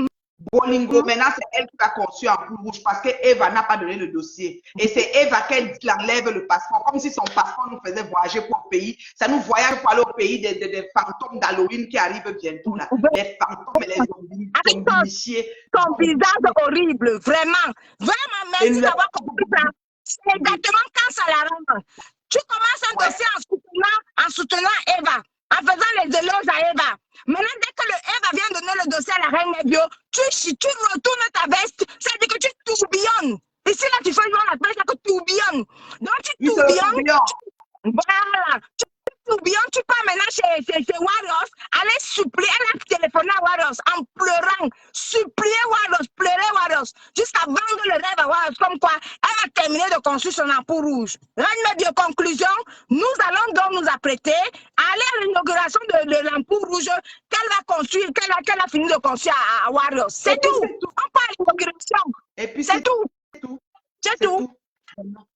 Bolingo, maintenant, c'est elle qui va conçu en poule rouge parce que Eva n'a pas donné le dossier. Et c'est Eva qui enlève le passeport, comme si son passeport nous faisait voyager pour le pays. Ça nous voyage pour aller au pays des fantômes d'Halloween qui arrivent bientôt là. Les fantômes et les zombies. Ton visage horrible, vraiment. Vraiment, merci d'avoir compris ça. C'est exactement quand ça l'arrange. Tu commences un dossier en soutenant Eva, en faisant les éloges à Eva. Maintenant, dès que le Eva vient donner le dossier à la reine Nebio, tu retournes ta veste, ça veut dire que tu tourbillonnes. Ici, là, tu fais une appelle ça que tourbillonnes. Donc, tu tourbillonnes. Voilà. Tu tourbillonnes, tu pars maintenant chez Warriors, aller supplier, elle a téléphoné à Warriors en pleurant, supplier Warriors, pleurer Warriors, jusqu'à vendre le rêve à Warriors, comme quoi elle a terminé de construire son ampoule rouge. Reine de conclusion, nous allons donc nous apprêter à aller à l'inauguration de l'ampoule rouge qu'elle va construire, qu'elle a fini de construire à Warriors. C'est tout. On parle de l'inauguration. Et puis c'est tout. C'est tout.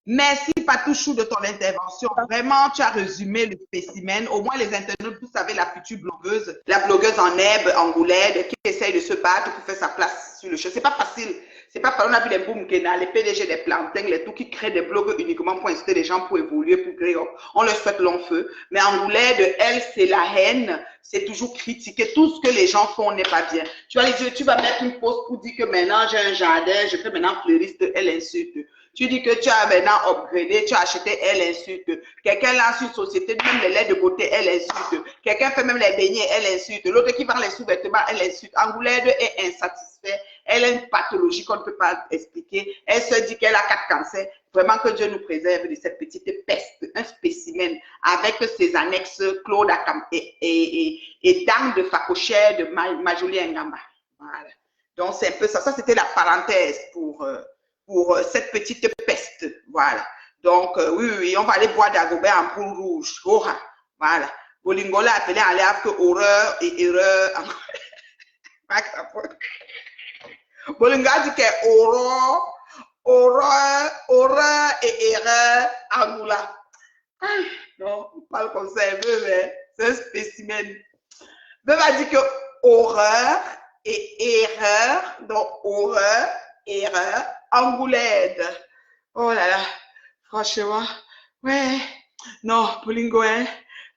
Merci Fatouchou de ton intervention. Vraiment, tu as résumé le spécimen. Au moins, les internautes, vous savez, la future blogueuse, la blogueuse en herbe, Angoulède, qui essaye de se battre pour faire sa place sur le champ. C'est pas facile. C'est pas facile. On a vu les Boumkena, les PDG des plantains, les tout qui créent des blogs uniquement pour inciter les gens pour évoluer, pour créer. On leur souhaite long feu. Mais Angoulède, elle, c'est la haine. C'est toujours critiquer. Tout ce que les gens font n'est pas bien. Tu vas mettre une pause pour dire que maintenant j'ai un jardin, je fais maintenant fleuriste, elle insulte. Tu dis que tu as maintenant upgradé, tu as acheté, elle insulte. Quelqu'un lance une société, même les laits de beauté, elle insulte. Quelqu'un fait même les beignets, elle insulte. L'autre qui vend les sous-vêtements, elle insulte. Angoulède est insatisfaite. Elle a une pathologie qu'on ne peut pas expliquer. Elle se dit qu'elle a 4 cancers. Vraiment que Dieu nous préserve de cette petite peste, un spécimen avec ses annexes Claude Akam et Dame de Facochère de Majoli Ngamba. Voilà. Donc c'est un peu ça. Ça, c'était la parenthèse pour cette petite peste. Voilà. Donc, oui, on va aller boire d'Agobert en poule rouge. Voilà. Bolingo l'a appelé en l'air que horreur et erreur. Bolingo a dit que horreur et erreur en nous là. Non, on parle comme ça un peu, mais c'est un spécimen. Même a dit que horreur et erreur, donc horreur, erreur, angoulède. Oh là là, franchement, ouais, non, Paulingo, hein,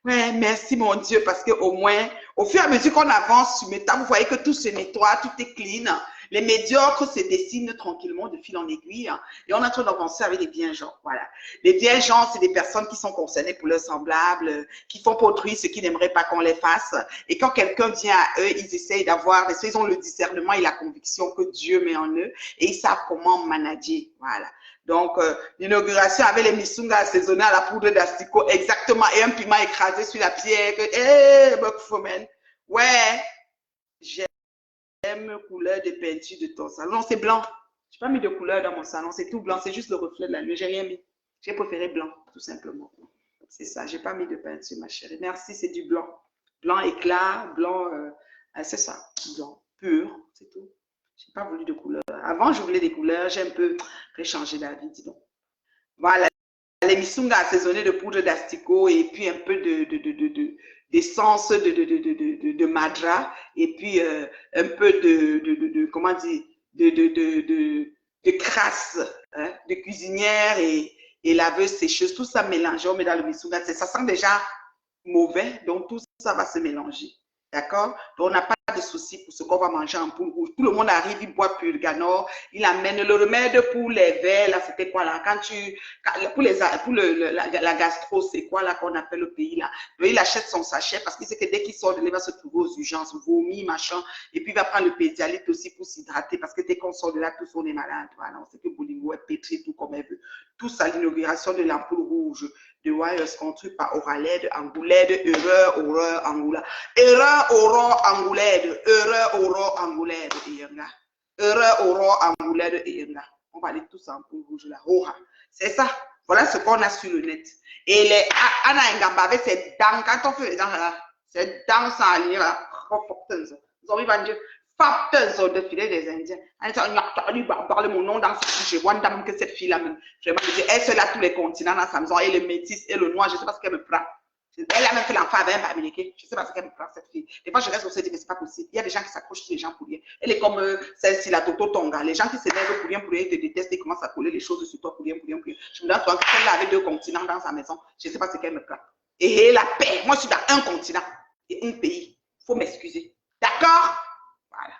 ouais, merci mon Dieu, parce que au moins, au fur et à mesure qu'on avance sur Meta, vous voyez que tout se nettoie, tout est clean. Les médiocres se dessinent tranquillement de fil en aiguille, hein, et on est en train d'avancer avec les bien gens. Voilà. Les bien gens, c'est des personnes qui sont concernées pour leurs semblables, qui font pour autrui ce qu'ils n'aimeraient pas qu'on les fasse. Et quand quelqu'un vient à eux, ils essayent d'avoir, parce qu'ils ont le discernement et la conviction que Dieu met en eux, et ils savent comment manager. Voilà. Donc, l'inauguration avec les missungas assaisonnés à la poudre d'asticot, exactement, et un piment écrasé sur la pierre. Ouais, j'aime couleur de peinture de ton salon. Non, c'est blanc. Je n'ai pas mis de couleur dans mon salon, c'est tout blanc, c'est juste le reflet de la lumière. J'ai rien mis. J'ai préféré blanc, tout simplement. C'est ça, j'ai pas mis de peinture, ma chérie. Merci, c'est du blanc. Blanc éclat, blanc, c'est ça, blanc pur, c'est tout. J'ai pas voulu de couleur. Avant, je voulais des couleurs, j'ai un peu changé d'avis, dis donc. Voilà, les missungas assaisonnés de poudre d'asticot et puis un peu d'essence de madra et puis un peu comment dire, de crasse, hein, de cuisinière et laveuse sécheuse, tout ça mélangé, on met dans le missunga. Ça sent déjà mauvais, donc tout ça va se mélanger. D'accord? Donc, on n'a pas de souci pour ce qu'on va manger en poule rouge. Tout le monde arrive, il boit Purganor, il amène le remède pour les vers, là, c'était quoi là? Pour la gastro, c'est quoi là qu'on appelle le pays là? Il achète son sachet parce qu'il sait que dès qu'il sort de là, il va se trouver aux urgences, vomi, machin, et puis il va prendre le pédialyte aussi pour s'hydrater parce que dès qu'on sort de là, tous on est malade. Voilà, on sait que Bolingo est pétri tout comme elle veut. Tout ça, l'inauguration de l'ampoule rouge de Wires construit par Oraled, Angoulède, Erreur, Horreur, Angoula. Erreur, Horreur, Angoulède, Erreur, Horreur, Angoulède, Erreur, Horreur, Angoulède, on va aller tous en poule rouge là. C'est ça. Voilà ce qu'on a sur le net. Et les Anna Ngamba avec ses dents, quand on fait les dents là, ses dents sans aligner là, ils ont vu Dieu. Facteurs de filet des Indiens. Elle parle mon nom dans je vois dame que cette fille-là, vraiment, elle se là tous les continents dans sa maison, et le métis, et le noir, je ne sais pas ce qu'elle me prend. Elle a même fait l'enfant avec un américain. Je ne sais pas ce qu'elle me prend, cette fille. Des fois, je reste au et je dis, mais ce n'est pas possible. Il y a des gens qui s'accrochent sur les gens pour rien. Elle est comme celle-ci, la Toto Tonga. Les gens qui s'énervent pour rien, ils te détestent et commencent à coller les choses sur toi pour rien. Je me dis, toi, elle avait 2 continents dans sa maison. Je ne sais pas ce qu'elle me prend. Et la paix, moi, je suis dans un continent et un pays. Il faut m'excuser. D'accord? Voilà.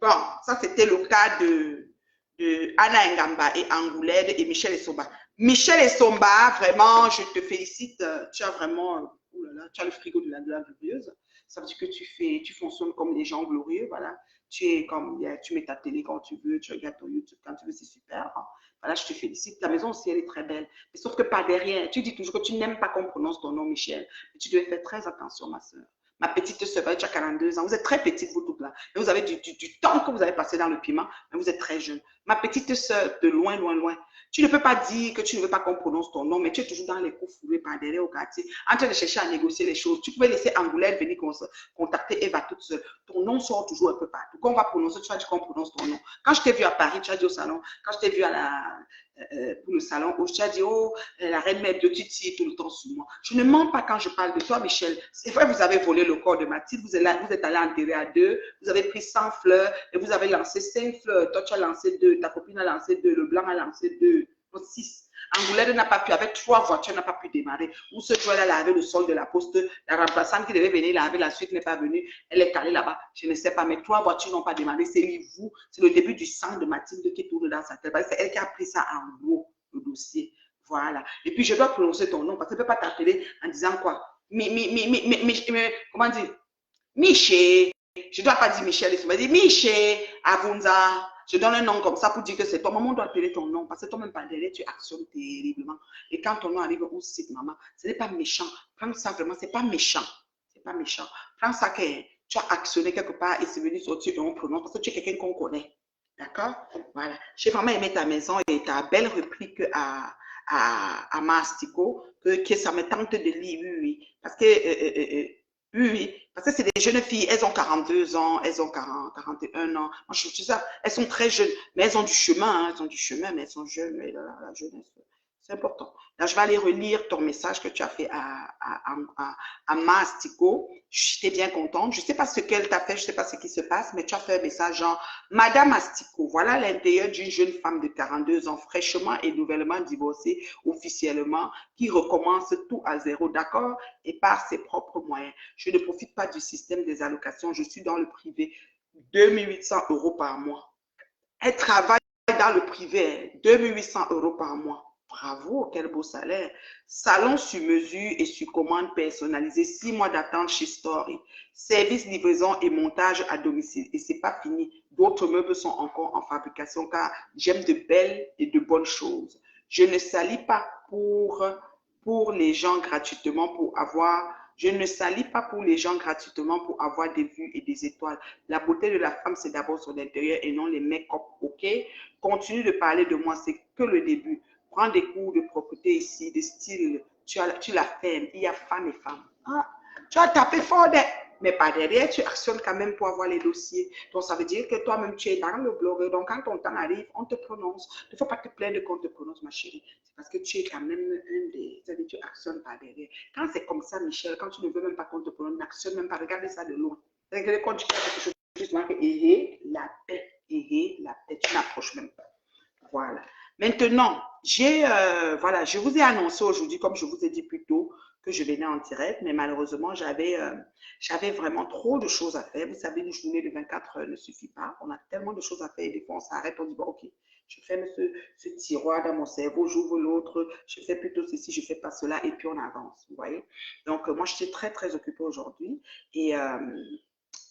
Bon, ça, c'était le cas de Anna Ngamba et Angoulède et Michel Essomba. Michel Essomba, vraiment, je te félicite. Tu as vraiment, oh là là, tu as le frigo de la glorieuse. Ça veut dire que tu fonctionnes comme des gens glorieux, voilà. Tu es comme, tu mets ta télé quand tu veux, tu regardes ton YouTube quand tu veux, c'est super. Voilà, je te félicite. Ta maison aussi, elle est très belle. Mais sauf que par derrière, tu dis toujours que tu n'aimes pas qu'on prononce ton nom, Michel. Mais tu devais faire très attention, ma soeur. Ma petite soeur, tu as 42 ans. Vous êtes très petite, vous toutes là. Mais vous avez du temps que vous avez passé dans le piment, mais vous êtes très jeune. Ma petite soeur, de loin, loin, loin. Tu ne peux pas dire que tu ne veux pas qu'on prononce ton nom, mais tu es toujours dans les coups fourrés par derrière au quartier, en train de chercher à négocier les choses. Tu pouvais laisser Angoulède venir contacter Eva toute seule. Ton nom sort toujours un peu partout. Quand on va prononcer, tu vas dire qu'on prononce ton nom. Quand je t'ai vu à Paris, tu as dit au salon. Quand je t'ai vu pour le salon, où tu as dit, oh, la reine mère de tu tires tout le temps sur moi. Je ne mens pas quand je parle de toi, Michel. C'est vrai, vous avez volé le corps de Mathilde, vous êtes allé enterrer à 2, vous avez pris 100 fleurs et vous avez lancé 5 fleurs. Toi, tu as lancé 2, ta copine a lancé 2, le blanc a lancé 2, 6. Angoulède n'a pas pu, avec 3 voitures, n'a pas pu démarrer. Où ce jour-là, elle avait le sol de la poste. La remplaçante qui devait venir laver la suite n'est pas venue. Elle est calée là-bas. Je ne sais pas, mais 3 voitures n'ont pas démarré. C'est vous. C'est le début du sang de Mathilde qui tourne dans sa tête. C'est elle qui a pris ça en gros, le dossier. Voilà. Et puis, je dois prononcer ton nom parce que je ne peux pas t'appeler en disant quoi? Comment dire? Miché. Je ne dois pas dire Michel. Je dois dire Miché, Avunza. Je donne un nom comme ça pour dire que c'est toi. Maman doit appeler ton nom parce que toi-même, par derrière, tu actionnes terriblement. Et quand ton nom arrive au site, maman, ce n'est pas méchant. Prends ça vraiment, ce n'est pas méchant. C'est pas méchant. Prends ça que tu as actionné quelque part et c'est venu sortir et on prononce parce que tu es quelqu'un qu'on connaît. D'accord? Voilà. J'ai vraiment aimé ta maison et ta belle réplique à Mastico que ça me tente de lire, oui. Parce que oui, parce que c'est des jeunes filles, elles ont 42 ans, elles ont 41 ans. Moi, je trouve ça, elles sont très jeunes, mais elles ont du chemin, elles ont du chemin, mais elles sont jeunes, mais la jeunesse, C'est important. Là, je vais aller relire ton message que tu as fait à Mastico. J'étais bien contente. Je ne sais pas ce qu'elle t'a fait, je ne sais pas ce qui se passe, mais tu as fait un message genre, Madame Mastico, voilà l'intérieur d'une jeune femme de 42 ans, fraîchement et nouvellement divorcée officiellement, qui recommence tout à zéro, d'accord, et par ses propres moyens. Je ne profite pas du système des allocations, je suis dans le privé. 2800 euros par mois. Elle travaille dans le privé, 2800 euros par mois. Bravo, quel beau salaire. Salon sur mesure et sur commande personnalisée, 6 mois d'attente chez Story. Service, livraison et montage à domicile. Et c'est pas fini. D'autres meubles sont encore en fabrication car j'aime de belles et de bonnes choses. Je ne salis pas pour les gens gratuitement pour avoir je ne salis pas pour les gens gratuitement pour avoir des vues et des étoiles. La beauté de la femme, c'est d'abord son intérieur et non les make-up, ok? Continue de parler de moi, c'est que le début. Prends des cours de propreté ici, de style. Tu la fermes. Il y a femme et femme. Ah, tu as tapé fort, mais pas derrière, tu actionnes quand même pour avoir les dossiers. Donc, ça veut dire que toi-même, tu es dans le blog. Donc, quand ton temps arrive, on te prononce. Il ne faut pas te plaindre qu'on te prononce, ma chérie. C'est parce que tu es quand même un des... Ça veut dire que tu actionnes pas derrière. Quand c'est comme ça, Michel, quand tu ne veux même pas qu'on te prononce, n'actionne même pas. Regardez ça de loin. Regardez quand tu fais quelque chose, juste marqué, la paix, la paix. Tu n'approches même pas. Voilà. Maintenant, voilà, je vous ai annoncé aujourd'hui, comme je vous ai dit plus tôt, que je venais en direct, mais malheureusement, j'avais vraiment trop de choses à faire. Vous savez, une journée de 24 heures ne suffit pas. On a tellement de choses à faire et des fois, on s'arrête, on dit, bon, ok, je ferme ce tiroir dans mon cerveau, j'ouvre l'autre, je fais plutôt ceci, je fais pas cela, et puis on avance, vous voyez. Donc, moi, j'étais très, très occupée aujourd'hui et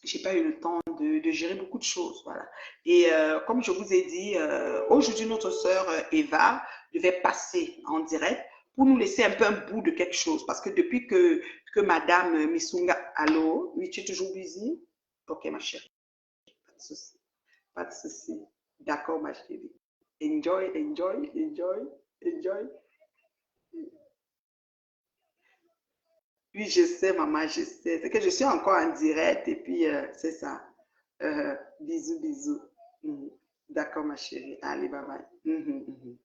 j'ai pas eu le temps de gérer beaucoup de choses, voilà. Et comme je vous ai dit, aujourd'hui, notre sœur Eva devait passer en direct pour nous laisser un peu un bout de quelque chose. Parce que depuis que Madame Missunga, allô, oui, tu es toujours busy? Ok, ma chérie, pas de souci, pas de souci. D'accord, ma chérie. Enjoy, enjoy, enjoy, enjoy. Oui, je sais, maman, je sais. C'est que je suis encore en direct et puis c'est ça. Bisous, bisous. Mhm. D'accord, ma chérie. Allez, bye bye. Mhm.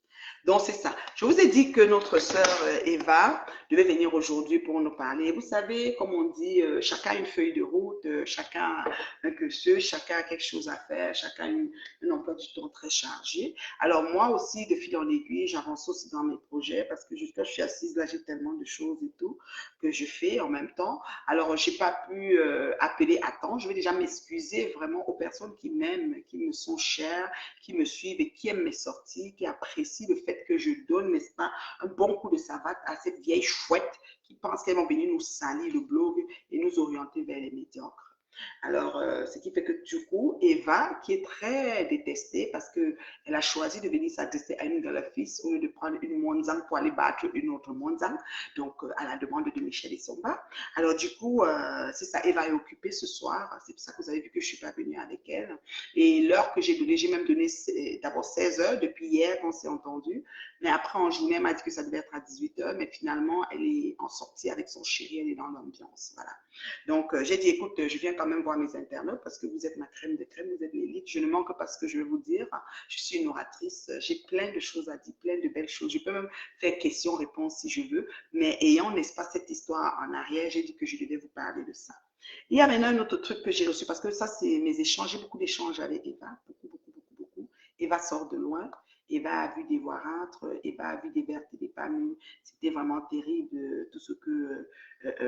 Donc, c'est ça. Je vous ai dit que notre sœur Eva devait venir aujourd'hui pour nous parler. Vous savez, comme on dit, chacun a une feuille de route, chacun a un cursus, chacun a quelque chose à faire, chacun a un emploi du temps très chargé. Alors, moi aussi, de fil en aiguille, j'avance aussi dans mes projets parce que jusqu'à je suis assise là, j'ai tellement de choses et tout que je fais en même temps. Alors, je n'ai pas pu appeler à temps. Je vais déjà m'excuser vraiment aux personnes qui m'aiment, qui me sont chères, qui me suivent et qui aiment mes sorties, qui apprécient le fait que je donne, n'est-ce pas, un bon coup de savate à cette vieille chouette qui pense qu'elles vont venir nous salir le blog et nous orienter vers les médiocres. Alors, ce qui fait que du coup, Eva, qui est très détestée parce qu'elle a choisi de venir s'adresser à une de leurs fils au lieu de prendre une Monzang pour aller battre une autre Monzang, donc à la demande de Michel et Somba. Alors, du coup, c'est ça, Eva est occupée ce soir. C'est pour ça que vous avez vu que je ne suis pas venue avec elle. Et l'heure que j'ai donnée, j'ai même donné d'abord 16 heures depuis hier qu'on s'est entendu. Mais après, en journée, elle m'a dit que ça devait être à 18 heures. Mais finalement, elle est en sortie avec son chéri, elle est dans l'ambiance. Voilà. Donc, j'ai dit, écoute, je viens quand même voir mes internautes parce que vous êtes ma crème de crème, vous êtes l'élite. Je ne manque pas ce que je vais vous dire. Je suis une oratrice. J'ai plein de choses à dire, plein de belles choses. Je peux même faire question-réponse si je veux. Mais ayant, n'est-ce pas, cette histoire en arrière, j'ai dit que je devais vous parler de ça. Il y a maintenant un autre truc que j'ai reçu parce que ça, c'est mes échanges. J'ai beaucoup d'échanges avec Eva. Beaucoup, beaucoup, beaucoup, beaucoup. Eva sort de loin. Eva a vu des voirâtres. Eva a vu des vertes et des pas mûres. C'était vraiment terrible tout ce que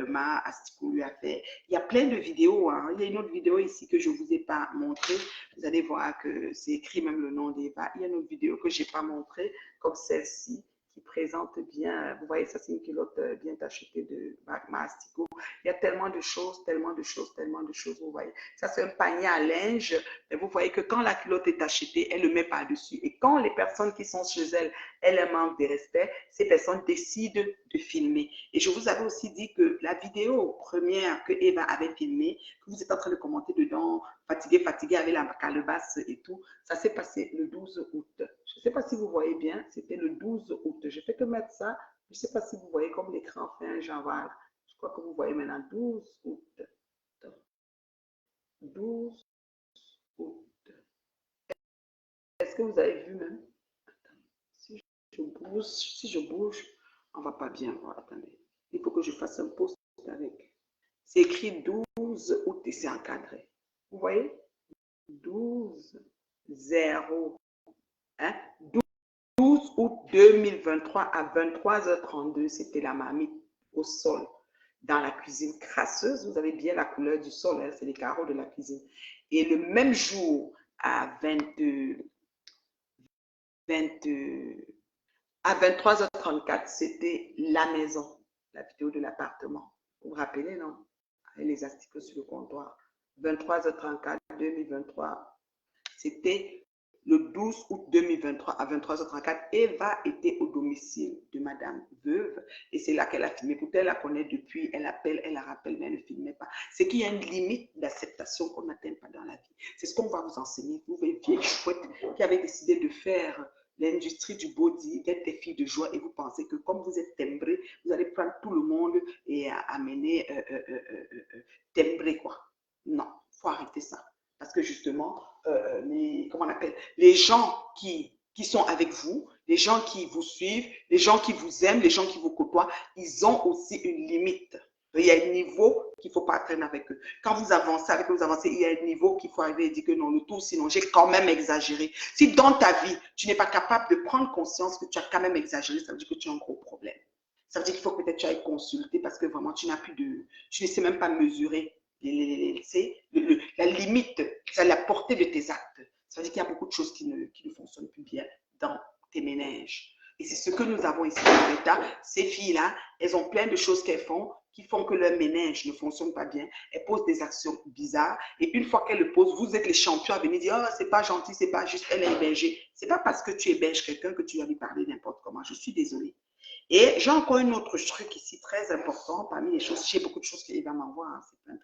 Ma Astico lui a fait. Il y a plein de vidéos. Hein. Il y a une autre vidéo ici que je ne vous ai pas montrée. Vous allez voir que c'est écrit même le nom d'Eva. Il y a une autre vidéo que je n'ai pas montrée, comme celle-ci, qui présente bien. Vous voyez, ça, c'est une culotte bien tachetée de Ma Astico. Il y a tellement de choses, tellement de choses, tellement de choses. Vous voyez, ça, c'est un panier à linge. Et vous voyez que quand la culotte est achetée, elle le met par-dessus. Et quand les personnes qui sont chez elle, elles manquent de respect, ces personnes décident de filmer. Et je vous avais aussi dit que la vidéo première que Eva avait filmée, que vous êtes en train de commenter dedans, fatigué, fatigué avec la calebasse et tout, ça s'est passé le 12 août. Je ne sais pas si vous voyez bien, c'était le 12 août. Je fais que mettre ça. Je ne sais pas si vous voyez comme l'écran fait un genre, voilà. Je crois que vous voyez maintenant 12 août. 12 août. Est-ce que vous avez vu même? Attends, si Je bouge. Si je bouge, on va pas bien voir. Attendez. Il faut que je fasse un post avec. C'est écrit 12 août et c'est encadré. Vous voyez? 12 0 hein? 12 août 2023 à 23h32, c'était la marmite au sol dans la cuisine crasseuse. Vous avez bien la couleur du sol, hein? C'est les carreaux de la cuisine. Et le même jour à 23h34, c'était la maison, la vidéo de l'appartement. Vous vous rappelez, non? Avec les asticots sur le comptoir. 23h34, 2023, c'était le 12 août 2023 à 23h34. Eva était au domicile de Madame Veuve et c'est là qu'elle a filmé. Pourtant, elle la connaît depuis, elle appelle, elle la rappelle, mais elle ne filmait pas. C'est qu'il y a une limite d'acceptation qu'on n'atteint pas dans la vie. C'est ce qu'on va vous enseigner. Vous, les vieilles chouettes qui avaient décidé de faire l'industrie du body, d'être des filles de joie et vous pensez que comme vous êtes timbré, vous allez prendre tout le monde et amener timbré quoi. Non, il faut arrêter ça. Parce que justement, comment on appelle, les gens qui sont avec vous, les gens qui vous suivent, les gens qui vous aiment, les gens qui vous côtoient, ils ont aussi une limite. Il y a un niveau qu'il ne faut pas atteindre avec eux. Quand vous avancez avec eux, vous avancez, il y a un niveau qu'il faut arriver et dire que non, le tout, sinon j'ai quand même exagéré. Si dans ta vie, tu n'es pas capable de prendre conscience que tu as quand même exagéré, ça veut dire que tu as un gros problème. Ça veut dire qu'il faut peut-être que tu ailles consulter parce que vraiment, tu n'as plus de, tu ne sais même pas mesurer la limite, c'est la portée de tes actes. Ça veut dire qu'il y a beaucoup de choses qui ne fonctionnent plus bien dans tes ménages. Et c'est ce que nous avons ici dans l'État. Ces filles-là, elles ont plein de choses qu'elles font qui font que leur ménage ne fonctionne pas bien. Elles posent des actions bizarres. Et une fois qu'elles le posent, vous êtes les champions à venir dire « Oh, c'est pas gentil, c'est pas juste, elle est hébergée. » C'est pas parce que tu héberges quelqu'un que tu vas lui parler n'importe comment. Je suis désolée. Et j'ai encore un autre truc ici très important parmi les choses. J'ai beaucoup de choses qu'Eva m'envoie. Hein, c'est plein,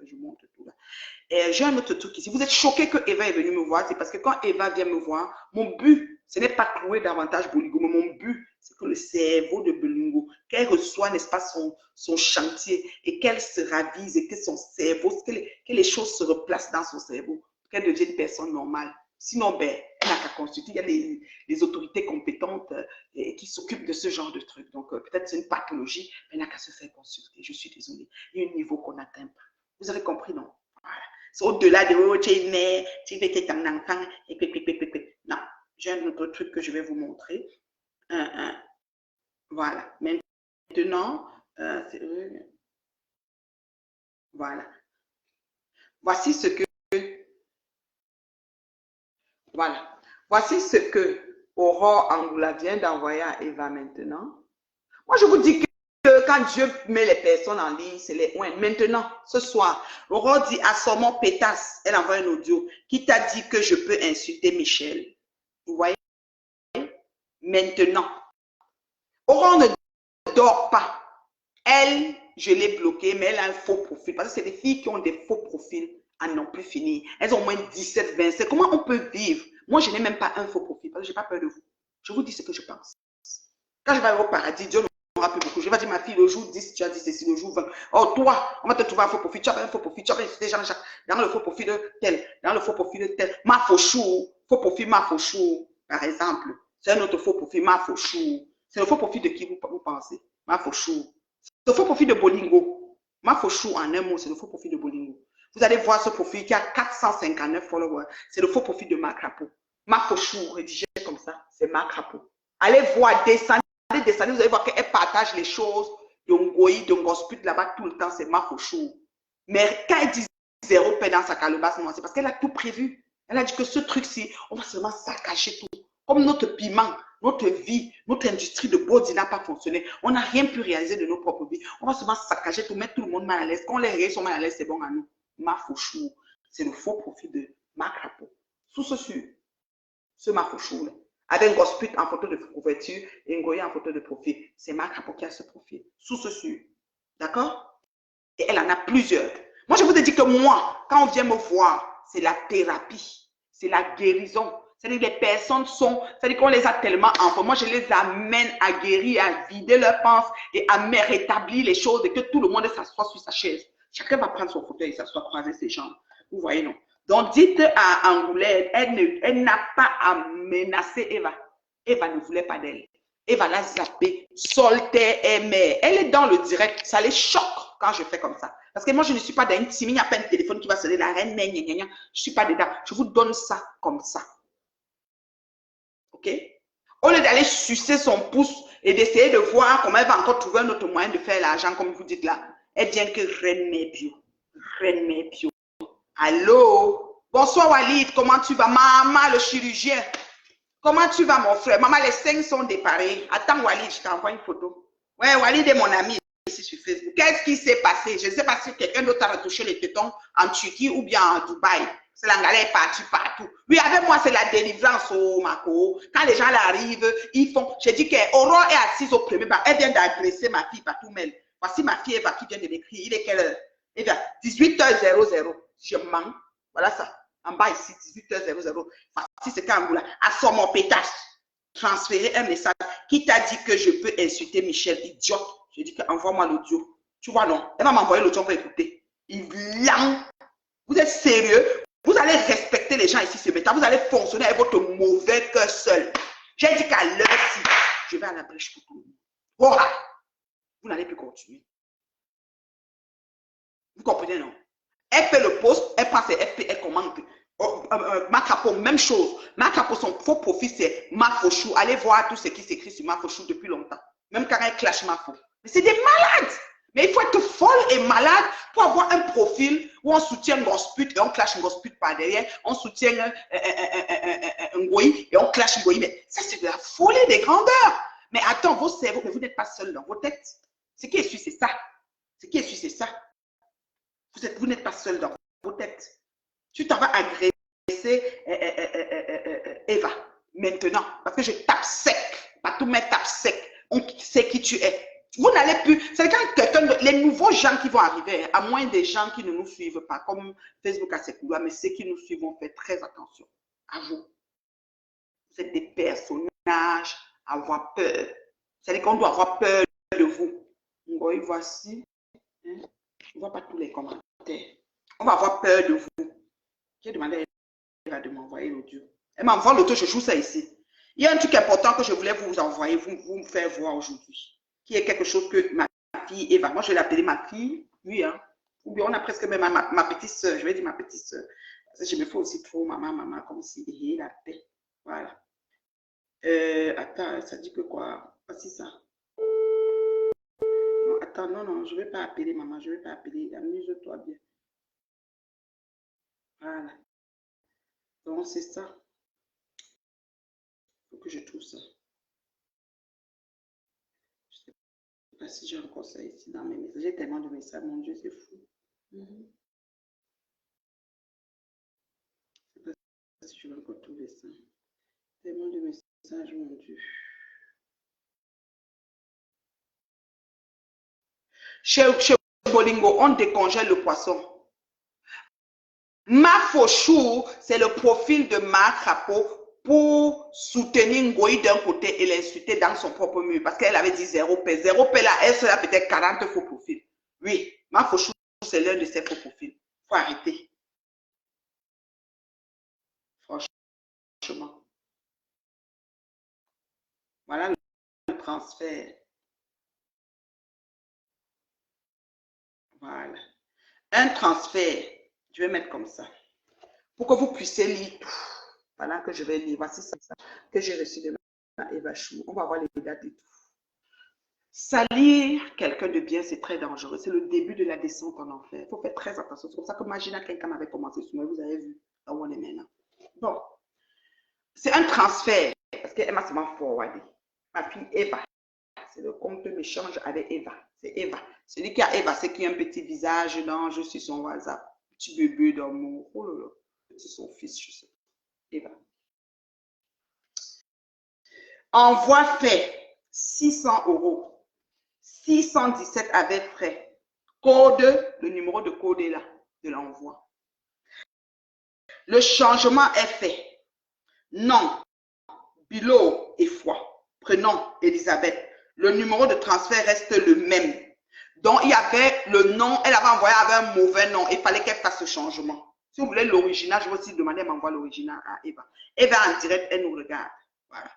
je montre tout là. Et j'ai un autre truc ici. Vous êtes choqués que Eva est venue me voir. C'est parce que quand Eva vient me voir, mon but, ce n'est pas clouer davantage Bolingo, mais mon but, c'est que le cerveau de Bolingo, qu'elle reçoit, n'est-ce pas, son chantier et qu'elle se ravise et que son cerveau, que les choses se replacent dans son cerveau, qu'elle devienne une personne normale. Sinon, ben, elle n'a qu'à consulter. Il y a les autorités compétentes qui s'occupent de ce genre de trucs. Donc, peut-être c'est une pathologie, mais elle n'a qu'à se faire consulter. Je suis désolée. Il y a un niveau qu'on n'atteint pas. Vous avez compris, non? Voilà. C'est au-delà de « Oh, tu es né, tu fais ton enfant. » Non, j'ai un autre truc que je vais vous montrer. Voilà. Maintenant, voilà. Voici ce que... Voilà. Voici ce que Aurore Angoula vient d'envoyer à Eva maintenant. Moi, je vous dis que quand Dieu met les personnes en ligne, c'est les ouins. Maintenant, ce soir, Aurore dit à Somon Pétasse, elle envoie un audio, qui t'a dit que je peux insulter Michel. Vous voyez? Maintenant. Aurore ne dort pas. Elle, je l'ai bloquée, mais elle a un faux profil. Parce que c'est des filles qui ont des faux profils à n'en plus finir. Elles ont au moins 17, 27. Comment on peut vivre? Moi, je n'ai même pas un faux profil parce que je n'ai pas peur de vous. Je vous dis ce que je pense. Quand je vais aller au paradis, Dieu n'aura plus beaucoup. Je vais dire, ma fille, le jour 10, tu as dit ceci, le jour 20. Oh, toi, on va te trouver un faux profil. Tu as un faux profil. Tu as insulté Jean-Jacques dans le faux profil de tel. Dans le faux profil de tel. Ma fauchou. Faux profil, ma fauchou. Par exemple. C'est un autre faux profil, ma fauchou. C'est le faux profil de qui vous pensez? Ma fauchou. C'est le faux profil de Bolingo. Ma fauchou, en un mot, c'est le faux profil de Bolingo. Vous allez voir ce profil qui a 459 followers. C'est le faux profil de Marc Rapo. Ma fauchou, rédigé comme ça, c'est Marc Rapo. Allez voir, descendez, vous allez voir qu'elle partage les choses de Ngoï, de Ngosput là-bas tout le temps, c'est ma fauchou. Mais quand elle dit 0 paix dans sa calebasse, c'est parce qu'elle a tout prévu. Elle a dit que ce truc-ci, on va seulement saccager tout. Comme notre piment, notre vie, notre industrie de body n'a pas fonctionné. On n'a rien pu réaliser de nos propres vies. On va seulement saccager tout, mettre tout le monde mal à l'aise. Quand les réels sont mal à l'aise, c'est bon à nous. Ma fauchou, c'est le faux profil de Marc Rapo. Sous ce ma fauchou, avec un gosput en photo de couverture et un goya en photo de profil. C'est Marc Rapo qui a ce profil. Sous ce sur. D'accord? Et elle en a plusieurs. Moi, je vous ai dit que moi, quand on vient me voir, c'est la thérapie. C'est la guérison. C'est-à-dire que les personnes sont, c'est-à-dire qu'on les a tellement enfants. Moi, je les amène à guérir, à vider leurs pensées et à me rétablir les choses et que tout le monde s'assoit sur sa chaise. Chacun va prendre son fauteuil et s'assoit, croiser ses jambes. Vous voyez, non? Donc, dites à Angoulette, elle n'a pas à menacer Eva. Eva ne voulait pas d'elle. Eva l'a zappé, soltait, aimait. Elle est dans le direct. Ça les choque quand je fais comme ça. Parce que moi, je ne suis pas dans une team. Il n'y a pas un téléphone qui va sonner la reine. Je ne suis pas dedans. Je vous donne ça comme ça. OK? Au lieu d'aller sucer son pouce et d'essayer de voir comment elle va encore trouver un autre moyen de faire l'argent, comme vous dites là, elle vient que reine mes bio. Reine mes bio. Allô? Bonsoir Walid, comment tu vas? Maman, le chirurgien. Comment tu vas, mon frère? Maman, les seins sont déparés. Attends, Walid, je t'envoie une photo. Ouais, Walid est mon ami ici sur Facebook. Qu'est-ce qui s'est passé? Je ne sais pas si quelqu'un d'autre a retouché les tétons en Turquie ou bien en Dubaï. C'est l'anglais est parti partout. Oui, avec moi, c'est la délivrance au Mako. Quand les gens arrivent, ils font. J'ai dit qu'Aurore est assise au premier bar. Elle vient d'agresser ma fille par tout mail. Voici ma fille Eva qui vient de m'écrire. Il est quelle heure? Eh bien, 18h00. Je mens. Voilà ça. En bas ici, 18h00. Voici ce qu'Angoula a son mon pétage. Transférer un message qui t'a dit que je peux insulter Michel, idiote. Je dis envoie-moi l'audio. Tu vois, non? Elle va m'envoyer l'audio pour écouter. Il blanc. Vous êtes sérieux? Vous allez respecter les gens ici ce matin. Vous allez fonctionner avec votre mauvais cœur seul. J'ai dit qu'à l'heure-ci, je vais à la brèche pour tout le monde. Voilà. Vous n'allez plus continuer. Vous comprenez, non? Elle fait le post, elle prend ses FP, elle commente. Macapo, même chose. Macapo, son faux profil, c'est Mafochou. Allez voir tout ce qui s'écrit sur Mafochou depuis longtemps. Même quand elle clash Mafo. Mais c'est des malades. Mais il faut être folle et malade pour avoir un profil où on soutient Ngosput et on clash Ngosput par derrière. On soutient Ngoï et on clash Ngoï. Mais ça, c'est de la folie des grandeurs. Mais attends, vos cerveaux, mais vous n'êtes pas seul dans vos têtes. Ce qui est sûr, c'est ça. Ce qui est sûr, c'est ça. Vous n'êtes pas seul dans vos têtes. Tu t'en vas agresser Eva maintenant. Parce que je tape sec. Pas tout mais tape sec. On sait qui tu es. Vous n'allez plus. C'est quand quelqu'un, les nouveaux gens qui vont arriver, à moins des gens qui ne nous suivent pas, comme Facebook à ses couloirs, mais ceux qui nous suivent vont faire très attention à vous. Vous êtes des personnages à avoir peur. C'est-à-dire qu'on doit avoir peur de vous. Oui, voici. Hein? Je ne vois pas tous les commentaires. On va avoir peur de vous. J'ai demandé à elle de m'envoyer l'audio. Elle m'envoie l'audio, je joue ça ici. Il y a un truc important que je voulais vous envoyer, vous me faire voir aujourd'hui, qui est quelque chose que ma fille Eva, moi je vais l'appeler ma fille, oui, hein. Ou bien on a presque même ma petite soeur, je vais dire ma petite soeur. Parce que je me fais aussi trop maman, comme si il la paix. Voilà. Attends, ça dit que quoi? Voici ça. Non, attends, non, je ne vais pas appeler maman, je ne vais pas appeler. Amuse-toi bien. Voilà. Donc, c'est ça. Il faut que je trouve ça. Je ne sais pas si j'ai encore ça ici dans mes messages. J'ai tellement de messages, mon Dieu, c'est fou. Je ne sais pas si je vais encore trouver ça. Tellement de messages, mon Dieu. Chez Bolingo, on décongèle le poisson. Mafochou, c'est le profil de Marc Rapo pour soutenir Ngoï d'un côté et l'insulter dans son propre mur. Parce qu'elle avait dit 0P. 0P là, elle serait peut-être 40 faux profils. Oui, Mafochou, c'est l'un de ses faux profils. Il faut arrêter. Franchement. Voilà le transfert. Voilà. Un transfert. Je vais mettre comme ça. Pour que vous puissiez lire tout. Voilà que je vais lire. Voici ça que j'ai reçu de ma Eva Chou. On va voir les dates et tout. Salir quelqu'un de bien, c'est très dangereux. C'est le début de la descente en enfer. Il faut faire très attention. C'est comme ça que Magina quelqu'un avait commencé sur moi. Vous avez vu là où on est maintenant. Bon. C'est un transfert. Parce qu'elle m'a seulement forwardé. Ma fille Eva. C'est le compte m'échange avec Eva. C'est Eva. Celui qui a Eva, c'est qui a un petit visage d'ange sur son WhatsApp. Petit bébé d'amour. Oh là là. C'est son fils, je sais. Eva. Envoi fait 600 €. 617 avec frais. Code, le numéro de code est là, de l'envoi. Le changement est fait. Nom, Bilo et foi. Prénom, Elisabeth. Le numéro de transfert reste le même. Donc, il y avait le nom, elle avait envoyé avec un mauvais nom. Il fallait qu'elle fasse ce changement. Si vous voulez l'original, je vais aussi demander à m'envoyer l'original à Eva. Eva en direct, elle nous regarde. Voilà.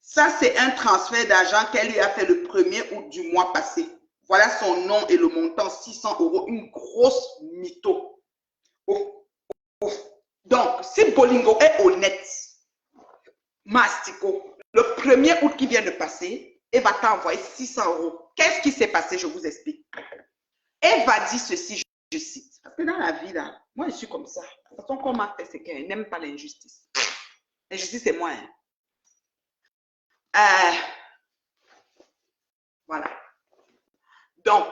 Ça, c'est un transfert d'argent qu'elle lui a fait le 1er août du mois passé. Voilà son nom et le montant, 600 €, une grosse mytho. Oh, oh. Donc, si Bolingo est honnête, Mastico, le 1er août qui vient de passer, elle va t'envoyer 600 €. Qu'est-ce qui s'est passé? Je vous explique. Elle va dire ceci, je cite. Parce que dans la vie, là, moi, je suis comme ça. La façon qu'on m'a fait, c'est qu'elle n'aime pas l'injustice. L'injustice, c'est moi. Voilà. Donc,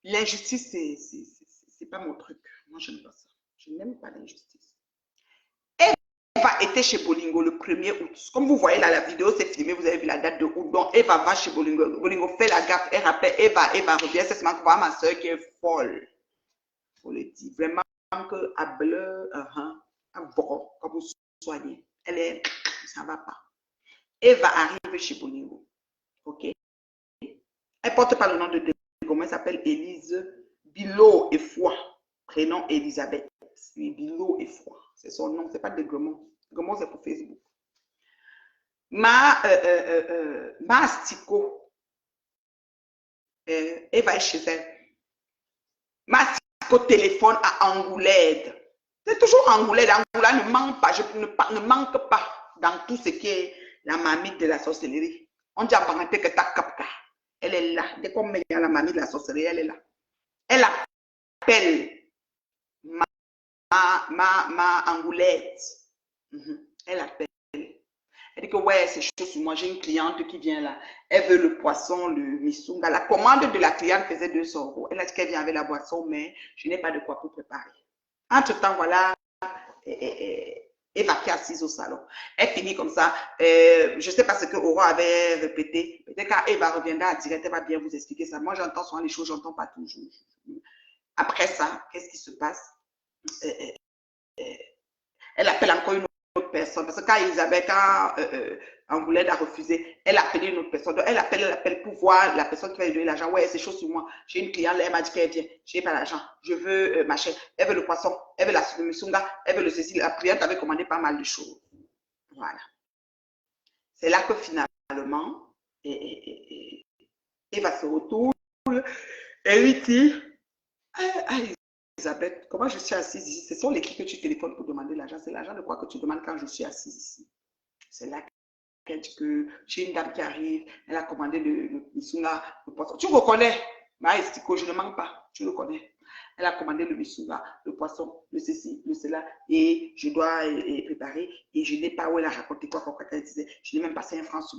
l'injustice, c'est pas mon truc. Moi, je n'aime pas ça. Je n'aime pas l'injustice. Elle va être chez Bolingo le 1er août. Comme vous voyez là, la vidéo s'est filmée, vous avez vu la date de août. Donc, Eva va chez Bolingo. Bolingo fait la gaffe, elle rappelle Eva revient. C'est seulement voir ma soeur qui est folle. Il faut le dire. Vraiment que à bleu, à bro, comme vous soignez. Elle est, ça ne va pas. Eva arrive chez Bolingo. OK? Elle ne porte pas le nom de comment elle s'appelle Élise Bilot et Foy. Prénom Elisabeth. Oui, Bilot et Foy. C'est son nom, ce n'est pas de Gremont. Gremont, c'est pour Facebook. Mastico. Elle va chez elle. Mastico téléphone à Angoulême. C'est toujours Angoulême. Angoulême ne manque pas. Ne manque pas dans tout ce qui est la mamie de la sorcellerie. On dit à Bangaté que ta capta. Elle est là. Dès qu'on met la mamie de la sorcellerie, elle est là. Elle appelle ma Angoulette. Elle appelle. Elle dit que ouais, c'est chaud sur moi. J'ai une cliente qui vient là. Elle veut le poisson, le misunga. La commande de la cliente faisait 200 €. Elle a dit qu'elle vient avec la boisson, mais je n'ai pas de quoi pour préparer. Entre-temps, voilà, Eva qui est assise au salon. Elle finit comme ça. Je ne sais pas ce que Aura avait répété. Peut-être quand Eva reviendra à direct, elle va bien vous expliquer ça. Moi, j'entends souvent les choses, j'entends pas toujours. Après ça, qu'est-ce qui se passe? Elle appelle encore une autre personne. Parce que quand Elisabeth, Angoulême a refusé, elle a appelé une autre personne. Donc, elle appelle pour voir la personne qui va lui donner l'argent. Ouais, c'est chaud sur moi. J'ai une cliente, elle m'a dit qu'elle vient. Je n'ai pas l'argent. Je veux ma chaîne. Elle veut le poisson. Elle veut la musunga. Elle veut le ceci. La cliente avait commandé pas mal de choses. Voilà. C'est là que finalement, Eva se retourne. Elle lui dit, Elisabeth, comment je suis assise ici? Ce sont les qui que tu téléphones pour demander l'argent. C'est l'argent de quoi que tu demandes quand je suis assise ici. C'est là qu'elle dit que j'ai une dame qui arrive, elle a commandé le misunga, le poisson. Tu reconnais, Maestico, je ne manque pas, tu le connais. Elle a commandé le misunga, le poisson, le ceci, le cela, et je dois préparer, et je n'ai pas où elle a raconté quoi, elle disait, je n'ai même pas 5 francs sur